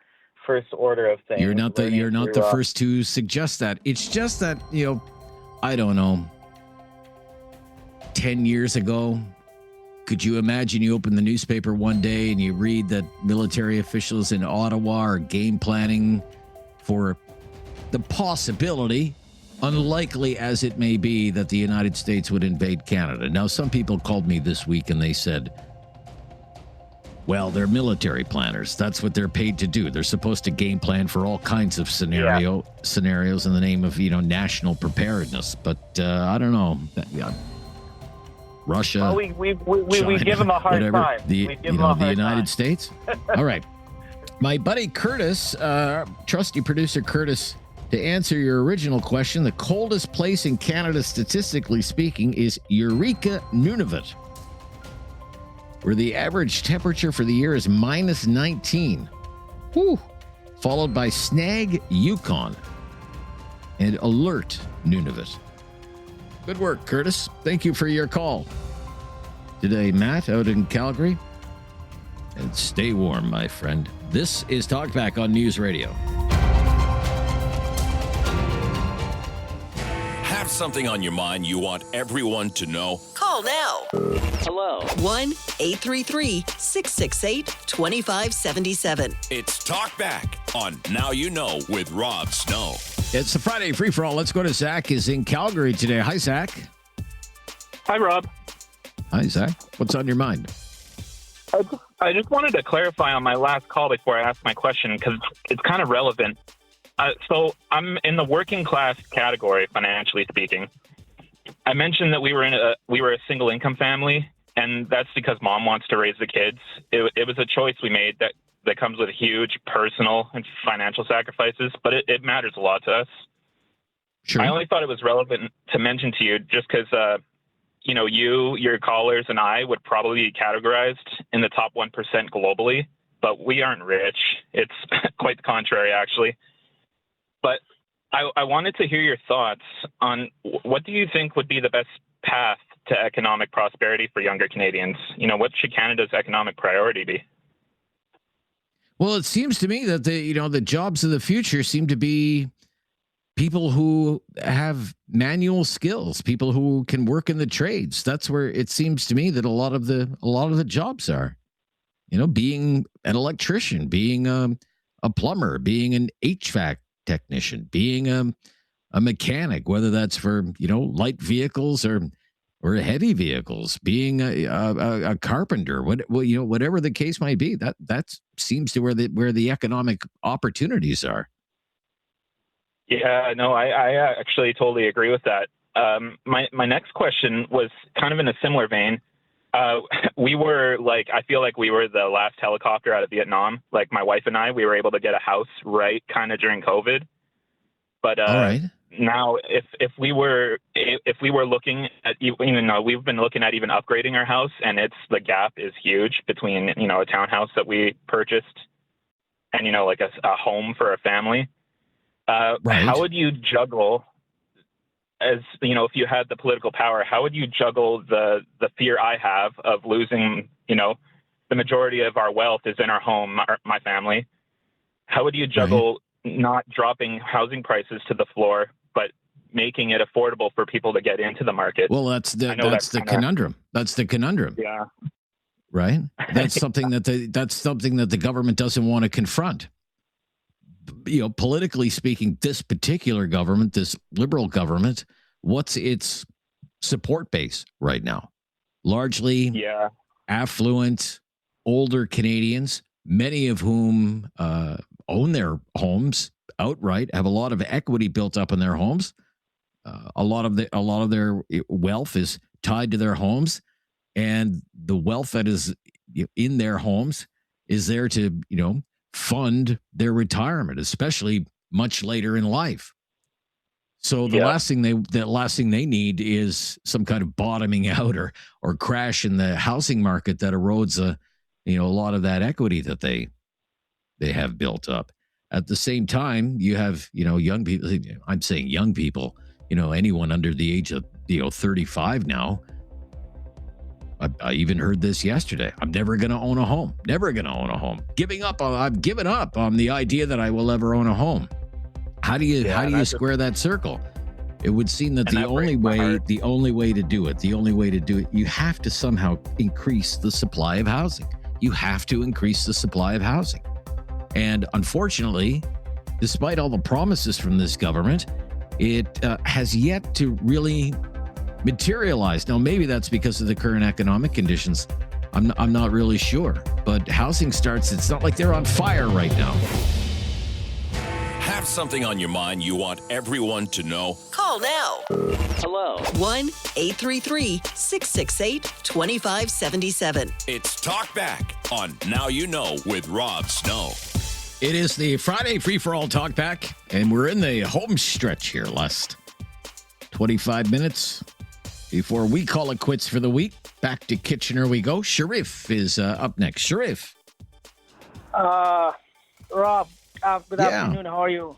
Speaker 12: first order of things.
Speaker 2: You're not the first to suggest that. It's just that, I don't know, 10 years ago, could you imagine you open the newspaper one day and you read that military officials in Ottawa are game planning for the possibility, unlikely as it may be, that the United States would invade Canada? Now, some people called me this week and they said, well, they're military planners. That's what they're paid to do. They're supposed to game plan for all kinds of scenarios in the name of, national preparedness. But I don't know. Russia.
Speaker 12: Well, we give them a hard time.
Speaker 2: The United States. All right. My buddy Curtis, trusty producer Curtis, to answer your original question, the coldest place in Canada, statistically speaking, is Eureka, Nunavut, where the average temperature for the year is minus 19. Whew. Followed by Snag, Yukon, and Alert, Nunavut. Good work, Curtis. Thank you for your call. Today, Matt out in Calgary. And stay warm, my friend. This is Talkback on News Radio.
Speaker 4: Have something on your mind you want everyone to know?
Speaker 3: Call now.
Speaker 4: Hello.
Speaker 3: 1-833-668-2577.
Speaker 4: It's Talkback on Now You Know with Rob Snow.
Speaker 2: It's the Friday free-for-all. Let's go to Zach is in Calgary today. Hi, Zach.
Speaker 13: Hi, Rob.
Speaker 2: Hi, Zach. What's on your mind?
Speaker 13: I just wanted to clarify on my last call before I ask my question because it's kind of relevant. So I'm in the working class category, financially speaking. I mentioned that we were a single income family, and that's because mom wants to raise the kids. It was a choice we made that comes with huge personal and financial sacrifices, but it matters a lot to us.
Speaker 2: Sure.
Speaker 13: I only thought it was relevant to mention to you just because, your callers and I would probably be categorized in the top 1% globally, but we aren't rich. It's quite the contrary, actually. But I wanted to hear your thoughts on what do you think would be the best path to economic prosperity for younger Canadians? What should Canada's economic priority be?
Speaker 2: Well, it seems to me that the jobs of the future seem to be people who have manual skills, people who can work in the trades. That's where it seems to me that a lot of the jobs are. Being an electrician, being a plumber, being an HVAC technician, being a mechanic, whether that's for light vehicles or heavy vehicles, being a carpenter, whatever the case might be. That seems to where the economic opportunities are.
Speaker 13: Yeah, no, I actually totally agree with that. My next question was kind of in a similar vein. We were I feel like we were the last helicopter out of Vietnam. Like my wife and I, we were able to get a house right kind of during COVID. But
Speaker 2: all right.
Speaker 13: Now, if we were looking at, even though we've been looking at even upgrading our house, and the gap is huge between a townhouse that we purchased and a home for a family.
Speaker 2: Right.
Speaker 13: How would you juggle? As if you had the political power, how would you juggle the fear I have of losing, the majority of our wealth is in our home, my family. How would you juggle not dropping housing prices to the floor, but making it affordable for people to get into the market?
Speaker 2: Well, that's the conundrum. That's the conundrum.
Speaker 13: Yeah.
Speaker 2: Right. That's something that the government doesn't want to confront. Politically speaking, this particular government, this liberal government, what's its support base right now? Largely affluent, older Canadians, many of whom own their homes outright, have a lot of equity built up in their homes. A lot of their wealth is tied to their homes, and the wealth that is in their homes is there to fund their retirement, especially much later in life. So the last thing they need is some kind of bottoming out or crash in the housing market that erodes a lot of that equity that they have built up. At the same time, you have young people. I'm saying young people. Anyone under the age of 35 now. I even heard this yesterday. I'm never going to own a home. Never going to own a home. I've given up on the idea that I will ever own a home. How do you square that circle? It would seem that the only way to do it, you have to somehow increase the supply of housing. You have to increase the supply of housing. And unfortunately, despite all the promises from this government, it has yet to really materialize. Now, maybe that's because of the current economic conditions. I'm not really sure. But housing starts, it's not like they're on fire right now.
Speaker 4: Have something on your mind you want everyone to know?
Speaker 3: Call now.
Speaker 4: Hello.
Speaker 3: 1-833-668-2577.
Speaker 4: It's Talkback on Now You Know with Rob Snow.
Speaker 2: It is the Friday free-for-all Talkback, and we're in the home stretch here. Last 25 minutes before we call it quits for the week. Back to Kitchener we go. Sharif is up next. Sharif.
Speaker 14: Rob, good afternoon. How are you?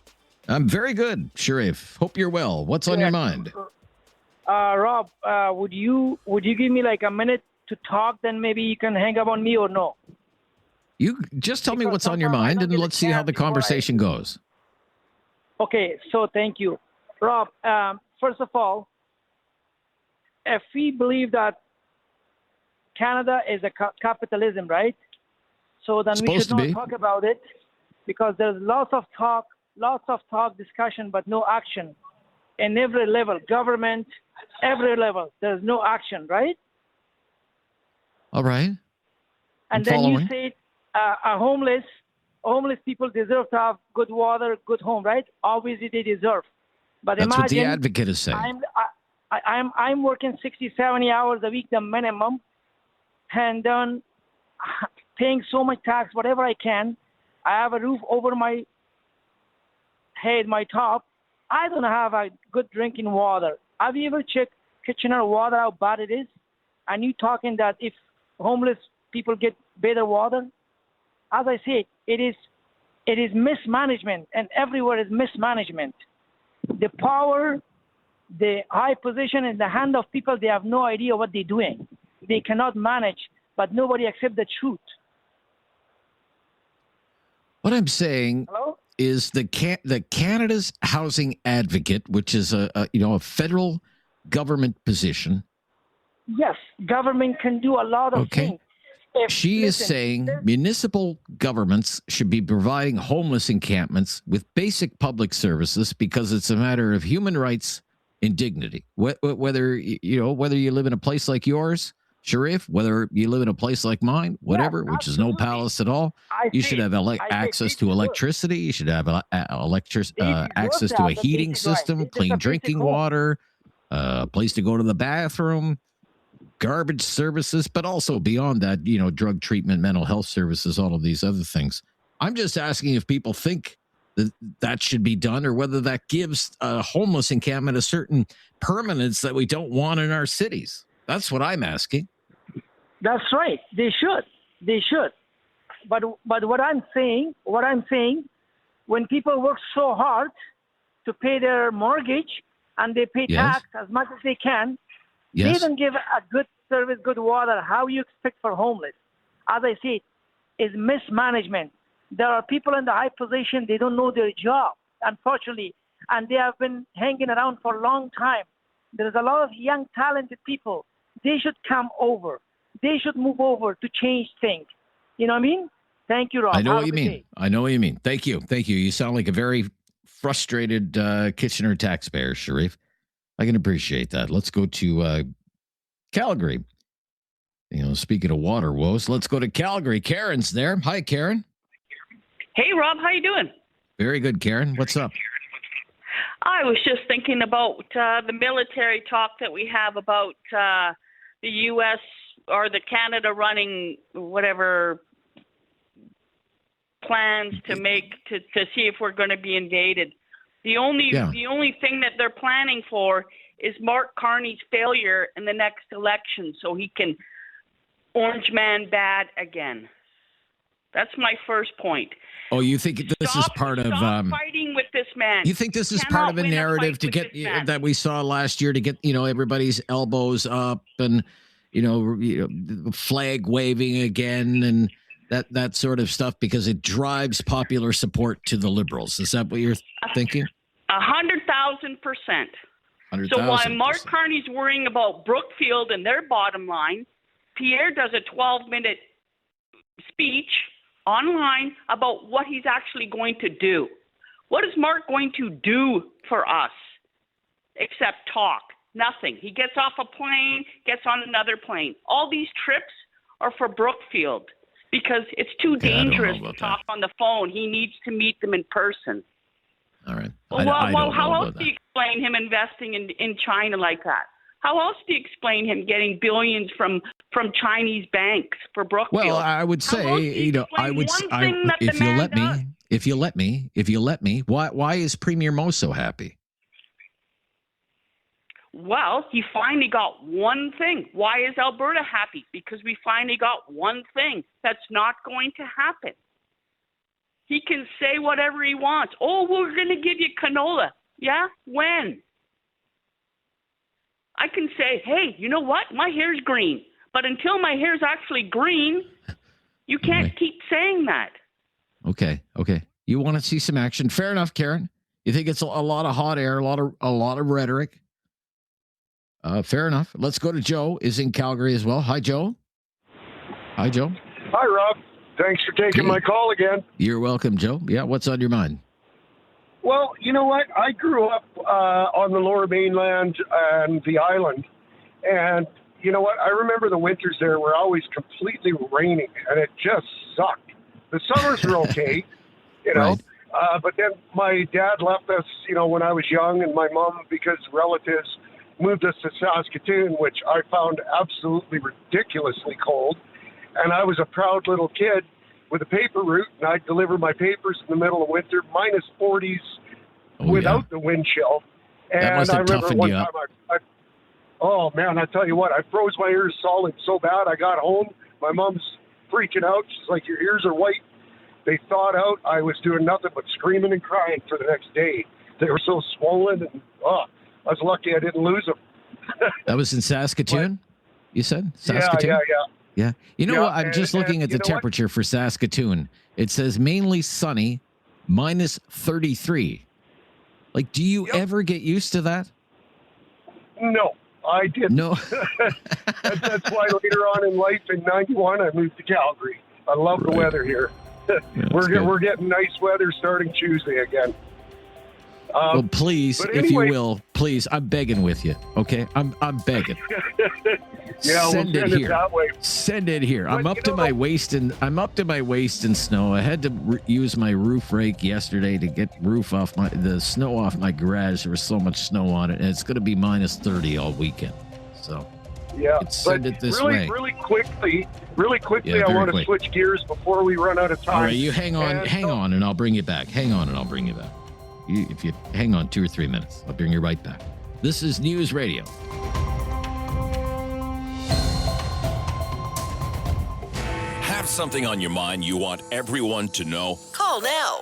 Speaker 2: I'm very good, Sharif. Hope you're well. What's on your mind?
Speaker 14: Rob, would you give me like a minute to talk? Then maybe you can hang up on me or no?
Speaker 2: You just tell me what's on your mind, and let's see how the conversation goes.
Speaker 14: Okay, so thank you. Rob, first of all, if we believe that Canada is a capitalism, right? So then we should not talk about it, because there's lots of talk, discussion, but no action. In every level, government, every level, there's no action, right?
Speaker 2: All right.
Speaker 14: And then you say homeless people deserve to have good water, good home, right? Obviously they deserve. But
Speaker 2: that's
Speaker 14: imagine
Speaker 2: what the advocate is saying.
Speaker 14: I'm working 60, 70 hours a week, the minimum, and then paying so much tax, whatever I can. I have a roof over my head, my top. I don't have a good drinking water. Have you ever checked Kitchener water, how bad it is? And you talking that if homeless people get better water? As I said, it is mismanagement, and everywhere is mismanagement. The power, the high position in the hand of people, they have no idea what they're doing. They cannot manage, but nobody accepts the truth.
Speaker 2: What I'm saying is the Canada's Housing Advocate, which is a federal government position.
Speaker 14: Yes, government can do a lot of things.
Speaker 2: She is saying municipal governments should be providing homeless encampments with basic public services because it's a matter of human rights and dignity. Whether you live in a place like yours, Sharif, whether you live in a place like mine, whatever, which is no palace at all, you should have access to electricity. You should have access to a heating system, clean drinking water, a place to go to the bathroom, garbage services, but also beyond that, drug treatment, mental health services, all of these other things. I'm just asking if people think that should be done, or whether that gives a homeless encampment a certain permanence that we don't want in our cities. That's what I'm asking.
Speaker 14: That's right. They should. But what I'm saying, when people work so hard to pay their mortgage and they pay tax as much as they can, they don't give a good service, good water. How you expect for homeless? As I said, is mismanagement. There are people in the high position, they don't know their job, unfortunately, and they have been hanging around for a long time. There's a lot of young, talented people. They should come over. They should move over to change things. You know what I mean? Thank you, Rob.
Speaker 2: I know what you mean. Thank you. You sound like a very frustrated Kitchener taxpayer, Sharif. I can appreciate that. Let's go to Calgary. Speaking of water woes, let's go to Calgary. Karen's there. Hi, Karen.
Speaker 16: Hey, Rob. How you doing?
Speaker 2: Very good, Karen. What's up?
Speaker 16: I was just thinking about the military talk that we have about the U.S. or the Canada running whatever plans to see if we're going to be invaded. The only thing that they're planning for is Mark Carney's failure in the next election, so he can orange man bad again. That's my first point.
Speaker 2: Oh, you think this is part of
Speaker 16: fighting with this man?
Speaker 2: You think this is part of a narrative to get that we saw last year to get everybody's elbows up and flag waving again and that sort of stuff because it drives popular support to the Liberals? Is that what you're thinking?
Speaker 16: 100,000%. So while Mark Carney's worrying about Brookfield and their bottom line, Pierre does a 12-minute speech online about what he's actually going to do. What is Mark going to do for us except talk? Nothing. He gets off a plane, gets on another plane. All these trips are for Brookfield because it's too dangerous to talk on the phone. He needs to meet them in person.
Speaker 2: All right.
Speaker 16: Well, how else do you explain him investing in China like that? How else do you explain him getting billions from Chinese banks for Brookfield?
Speaker 2: Well, I would say, if you let me, why is Premier Mo so happy?
Speaker 16: Well, he finally got one thing. Why is Alberta happy? Because we finally got one thing that's not going to happen. He can say whatever he wants. Oh, we're going to give you canola. Yeah? When? I can say, hey, you know what? My hair's green. But until my hair's actually green, you can't keep saying that.
Speaker 2: Okay. You want to see some action. Fair enough, Karen. You think it's a lot of hot air, a lot of rhetoric. Fair enough. Let's go to Joe, is in Calgary as well. Hi, Joe. Hi, Rob.
Speaker 17: Thanks for taking my call again.
Speaker 2: You're welcome, Joe. Yeah, what's on your mind?
Speaker 17: Well, you know what? I grew up on the Lower Mainland and the island. And you know what? I remember the winters there were always completely raining, and it just sucked. The summers were okay, Right. But then my dad left us, when I was young, and my mom, because relatives, moved us to Saskatoon, which I found absolutely ridiculously cold. And I was a proud little kid with a paper route, and I'd deliver my papers in the middle of winter, minus 40s without the wind chill. And
Speaker 2: that must have
Speaker 17: I remember
Speaker 2: toughened
Speaker 17: one
Speaker 2: you
Speaker 17: time
Speaker 2: up.
Speaker 17: oh man, I tell you what, I froze my ears solid so bad. I got home, my mom's freaking out. She's like, your ears are white. They thawed out. I was doing nothing but screaming and crying for the next day. They were so swollen, and I was lucky I didn't lose them.
Speaker 2: That was in Saskatoon, you said? Saskatoon? Yeah. You know what? I'm just looking at the temperature for Saskatoon. It says mainly sunny, minus 33. Like, do you ever get used to that?
Speaker 17: No, I didn't.
Speaker 2: No.
Speaker 17: That's why later on in life, in 91, I moved to Calgary. I love the weather here. We're getting nice weather starting Tuesday again.
Speaker 2: Well, please, if you will, please, I'm begging with you. Okay, I'm begging.
Speaker 17: Send it that way.
Speaker 2: Send it here. I'm up to my waist in snow. I had to use my roof rake yesterday to get the snow off my garage. There was so much snow on it, and it's going to be minus 30 all weekend. So send it this way.
Speaker 17: Really quickly, I want to switch gears before we run out of time.
Speaker 2: All right, you hang on, and I'll bring you back. If you hang on 2 or 3 minutes, I'll bring you right back. This is News Radio.
Speaker 4: Have something on your mind you want everyone to know?
Speaker 3: Call now.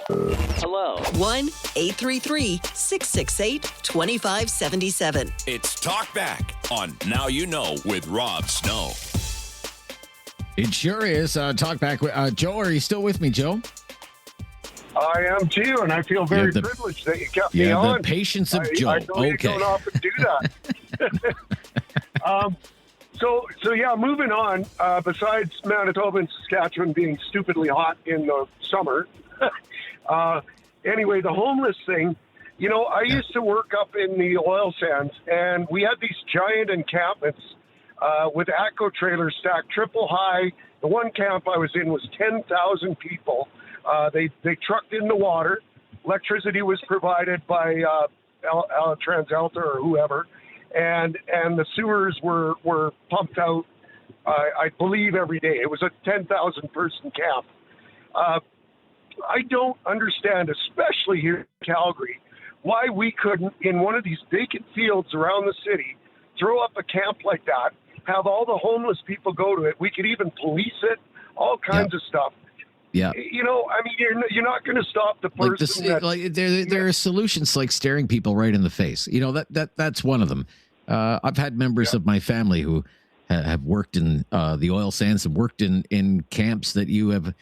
Speaker 4: Hello.
Speaker 3: 1-833-668-2577.
Speaker 4: It's Talkback on Now You Know with Rob Snow.
Speaker 2: It sure is. Talkback. Joe, are you still with me, Joe?
Speaker 17: I am too, and I feel very privileged that you kept me on.
Speaker 2: The patience of Joe.
Speaker 17: I know you don't often do that. So moving on. Besides Manitoba and Saskatchewan being stupidly hot in the summer, anyway, the homeless thing. I used to work up in the oil sands, and we had these giant encampments with ATCO trailers stacked triple high. The one camp I was in was 10,000 people. They trucked in the water. Electricity was provided by TransAlta or whoever, and the sewers were pumped out. I believe every day. It was a 10,000 person camp. I don't understand, especially here in Calgary, why we couldn't, in one of these vacant fields around the city, throw up a camp like that, have all the homeless people go to it. We could even police it, all kinds of stuff.
Speaker 2: Yeah.
Speaker 17: You know, I mean, you're not going to stop the person.
Speaker 2: There are solutions like staring people right in the face. You know, that's one of them. I've had members of my family who have worked in the oil sands and worked in camps that you have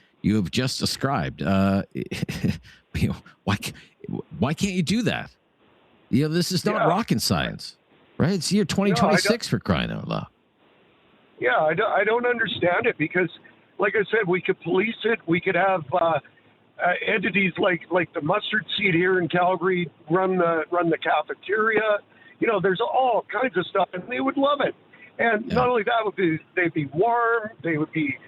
Speaker 2: just described. You know, why can't you do that? You know, this is not rocket science, right? It's year 2026 for crying out loud.
Speaker 17: Yeah, I don't understand it because, like I said, we could police it. We could have entities like the Mustard Seed here in Calgary run the cafeteria. You know, there's all kinds of stuff, and they would love it. And not only that, they'd be warm. They would be,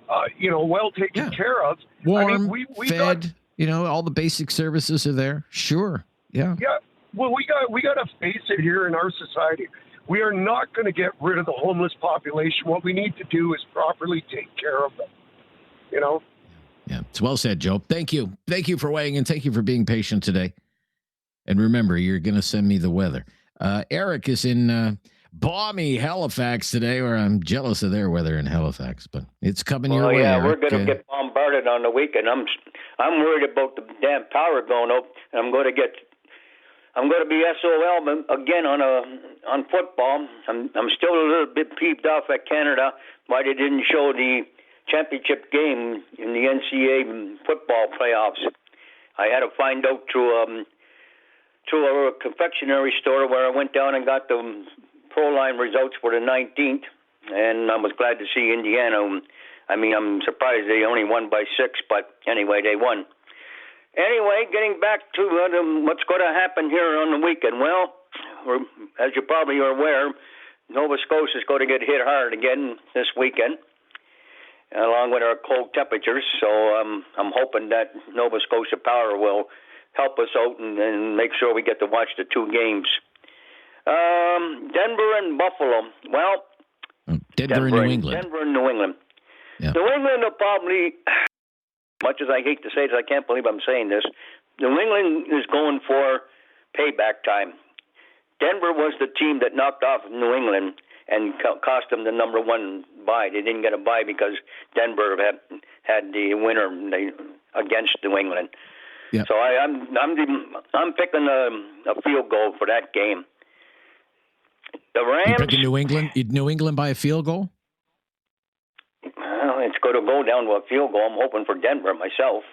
Speaker 17: well taken care of.
Speaker 2: Warm,
Speaker 17: I mean, we
Speaker 2: fed.
Speaker 17: got,
Speaker 2: you know, all the basic services are there. Sure. Yeah.
Speaker 17: Yeah. Well, we got to face it here in our society. We are not going to get rid of the homeless population. What we need to do is properly take care of them. You know?
Speaker 2: Yeah, it's well said, Joe. Thank you. Thank you for weighing in. Thank you for being patient today. And remember, you're going to send me the weather. Eric is in balmy Halifax today, where I'm jealous of their weather in Halifax, but it's coming your way.
Speaker 15: Yeah,
Speaker 2: Eric.
Speaker 15: we're going to get bombarded on the weekend. I'm worried about the damn power going up, and I'm going to be SOL again on football. I'm still a little bit peeved off at Canada why they didn't show the championship game in the NCAA football playoffs. I had to find out through a confectionery store where I went down and got the pro line results for the 19th, and I was glad to see Indiana. I mean, I'm surprised they only won by 6, but anyway, they won. Anyway, getting back to what's going to happen here on the weekend. Well, as you probably are aware, Nova Scotia is going to get hit hard again this weekend, along with our cold temperatures. So I'm hoping that Nova Scotia Power will help us out and make sure we get to watch the 2 games. Denver and Buffalo. Well,
Speaker 2: Denver and New England.
Speaker 15: Denver and New England.
Speaker 2: Yeah.
Speaker 15: New England will probably, much as I hate to say this, I can't believe I'm saying this, New England is going for payback time. Denver was the team that knocked off New England and cost them the number 1 bye. They didn't get a bye because Denver had the winner against New England.
Speaker 2: Yeah.
Speaker 15: So I'm picking a field goal for that game. The Rams.
Speaker 2: You picking New England? New England by a field goal?
Speaker 15: Well, it's going to go down to a field goal. I'm hoping for Denver myself.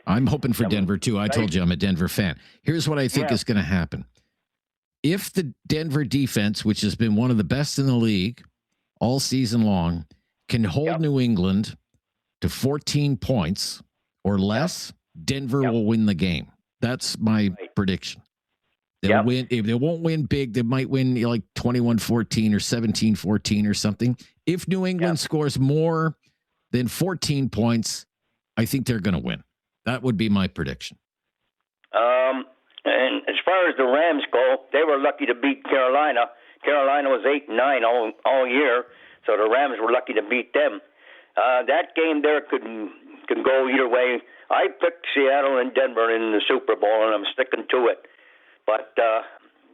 Speaker 2: I'm hoping for Denver too. I told you I'm a Denver fan. Here's what I think is going to happen. If the Denver defense, which has been one of the best in the league all season long, can hold New England to 14 points or less, Denver will win the game. That's my prediction. They'll win. If they won't win big, they might win like 21-14 or 17-14 or something. If New England scores more than 14 points, I think they're going to win. That would be my prediction.
Speaker 15: And as far as the Rams go, they were lucky to beat Carolina. Carolina was 8-9 all year, so the Rams were lucky to beat them. That game there could go either way. I picked Seattle and Denver in the Super Bowl, and I'm sticking to it. But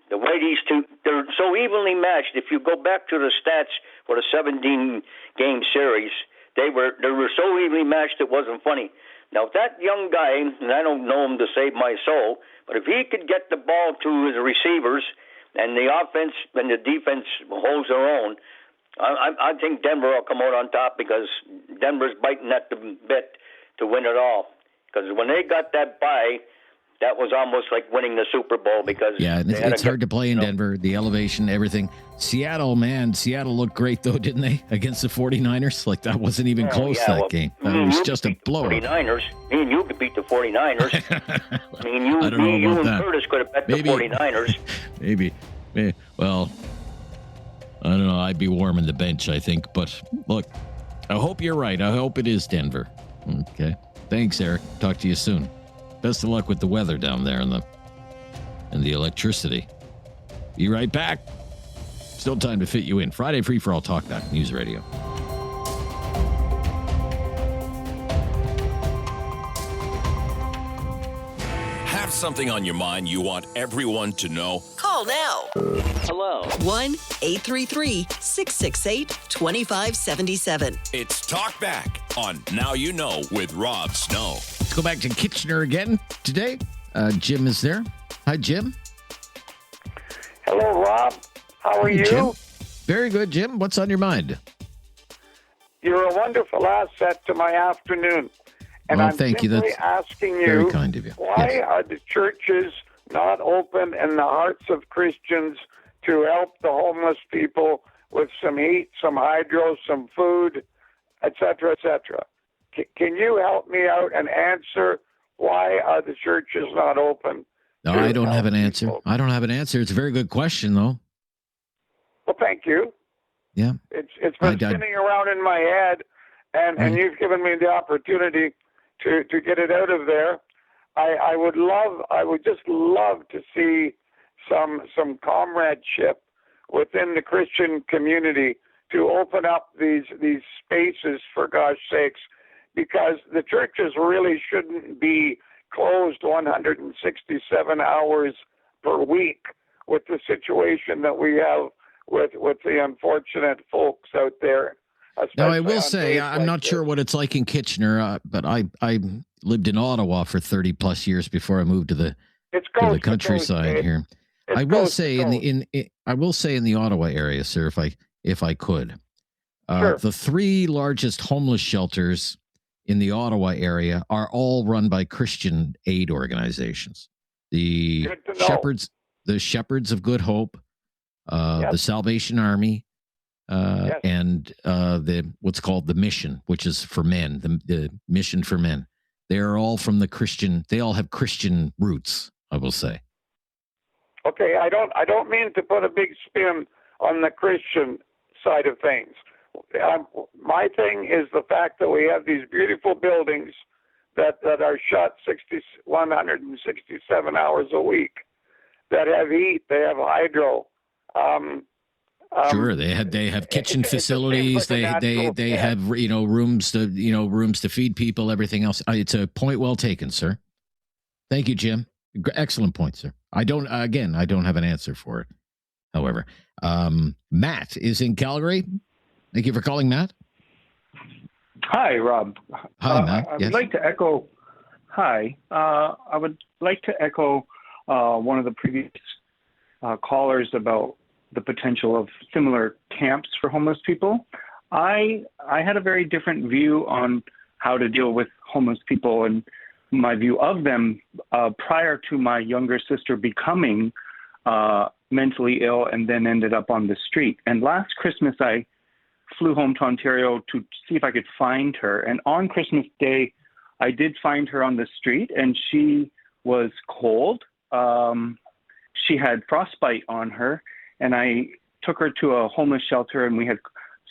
Speaker 15: the way these two, they're so evenly matched. If you go back to the stats for the 17-game series, they were so evenly matched it wasn't funny. Now, if that young guy, and I don't know him to save my soul, but if he could get the ball to his receivers and the offense and the defense holds their own, I think Denver will come out on top because Denver's biting at the bit to win it all. Because when they got that bye, that was almost like winning the Super Bowl because
Speaker 2: it's hard to play in Denver, the elevation, everything. Seattle looked great though, didn't they, against the 49ers? Like that wasn't even close, that game. That was just a blowout.
Speaker 15: 49ers. Me and you could beat the 49ers. I mean, you and Curtis could have bet the 49ers.
Speaker 2: Maybe. Well, I don't know. I'd be warming the bench, I think. But look, I hope you're right. I hope it is Denver. Okay. Thanks, Eric. Talk to you soon. Best of luck with the weather down there and the electricity. Be right back. Still time to fit you in. Friday Free for All Talkback News Radio.
Speaker 4: something on your mind you want everyone to know?
Speaker 3: Call now.
Speaker 4: Hello.
Speaker 3: 1-833-668-2577.
Speaker 4: It's Talkback on Now You Know with Rob Snow.
Speaker 2: Let's go back to Kitchener again today. Jim is there. Hi, Jim.
Speaker 18: Hello, Rob. How are you?
Speaker 2: Jim. Very good, Jim. What's on your mind?
Speaker 18: You're a wonderful asset to my afternoon. And I'm
Speaker 2: thank you.
Speaker 18: simply
Speaker 2: That's
Speaker 18: asking you,
Speaker 2: very kind of you.
Speaker 18: Why are the churches not open in the hearts of Christians to help the homeless people with some heat, some hydro, some food, et cetera, et cetera? Can you help me out and answer why are the churches not open?
Speaker 2: No, I don't have an answer. I don't have an answer. It's a very good question, though.
Speaker 18: Well, thank you.
Speaker 2: Yeah.
Speaker 18: It's been spinning around in my head, and you've given me the opportunity to get it out of there. I would just love to see some comradeship within the Christian community to open up these spaces, for God's sakes, because the churches really shouldn't be closed 167 hours per week with the situation that we have with the unfortunate folks out there.
Speaker 2: Now, I will say, I'm not sure what it's like in Kitchener, but I lived in Ottawa for 30 plus years before I moved to the countryside here. I will say in the Ottawa area, sir, if I could,
Speaker 18: Sure.
Speaker 2: The three largest homeless shelters in the Ottawa area are all run by Christian aid organizations. The Shepherds of Good Hope, the Salvation Army, and the what's called the Mission, which is for men, the Mission for Men. They are all from the Christian. They all have Christian roots, I will say.
Speaker 18: Okay, I don't mean to put a big spin on the Christian side of things. My thing is the fact that we have these beautiful buildings that are shut 167 hours a week, that have heat, they have hydro.
Speaker 2: Sure, they have kitchen facilities. They have rooms to feed people. Everything else. It's a point well taken, sir. Thank you, Jim. Excellent point, sir. I don't have an answer for it. However, Matt is in Calgary. Thank you for calling, Matt.
Speaker 19: Hi, Rob.
Speaker 2: Hi, Matt.
Speaker 19: I would like to echo. Hi. I would like to echo one of the previous callers about the potential of similar camps for homeless people. I had a very different view on how to deal with homeless people, and my view of them prior to my younger sister becoming mentally ill and then ended up on the street. And last Christmas, I flew home to Ontario to see if I could find her. And on Christmas Day, I did find her on the street, and she was cold. She had frostbite on her, and I took her to a homeless shelter, and we had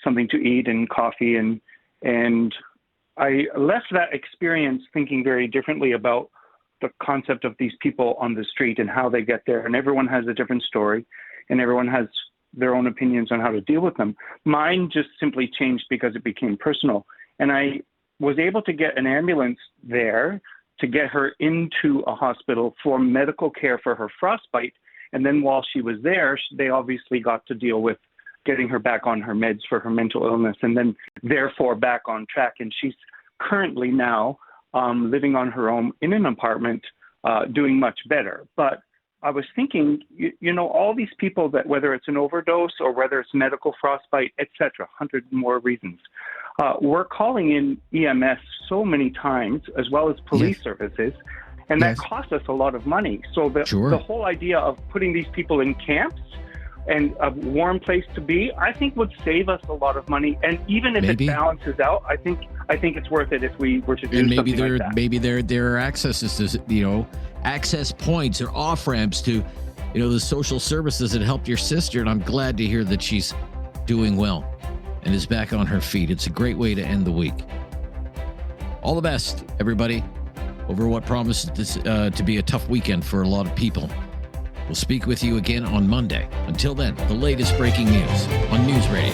Speaker 19: something to eat and coffee, and I left that experience thinking very differently about the concept of these people on the street and how they get there. And everyone has a different story, and everyone has their own opinions on how to deal with them. Mine just simply changed because it became personal. And I was able to get an ambulance there to get her into a hospital for medical care for her frostbite. And then while she was there, they obviously got to deal with getting her back on her meds for her mental illness, and then therefore back on track. And she's currently now living on her own in an apartment, doing much better. But I was thinking, all these people that, whether it's an overdose or whether it's medical frostbite, et cetera, 100 more reasons, we're calling in EMS so many times, as well as police services, and that costs us a lot of money. So the whole idea of putting these people in camps and a warm place to be, I think would save us a lot of money. And even if it balances out, I think it's worth it if we were to do something like that.
Speaker 2: Maybe there are accesses to, access points or off ramps to, the social services that helped your sister. And I'm glad to hear that she's doing well and is back on her feet. It's a great way to end the week. All the best, everybody, over what promises to be a tough weekend for a lot of people. We'll speak with you again on Monday. Until then, the latest breaking news on News Radio.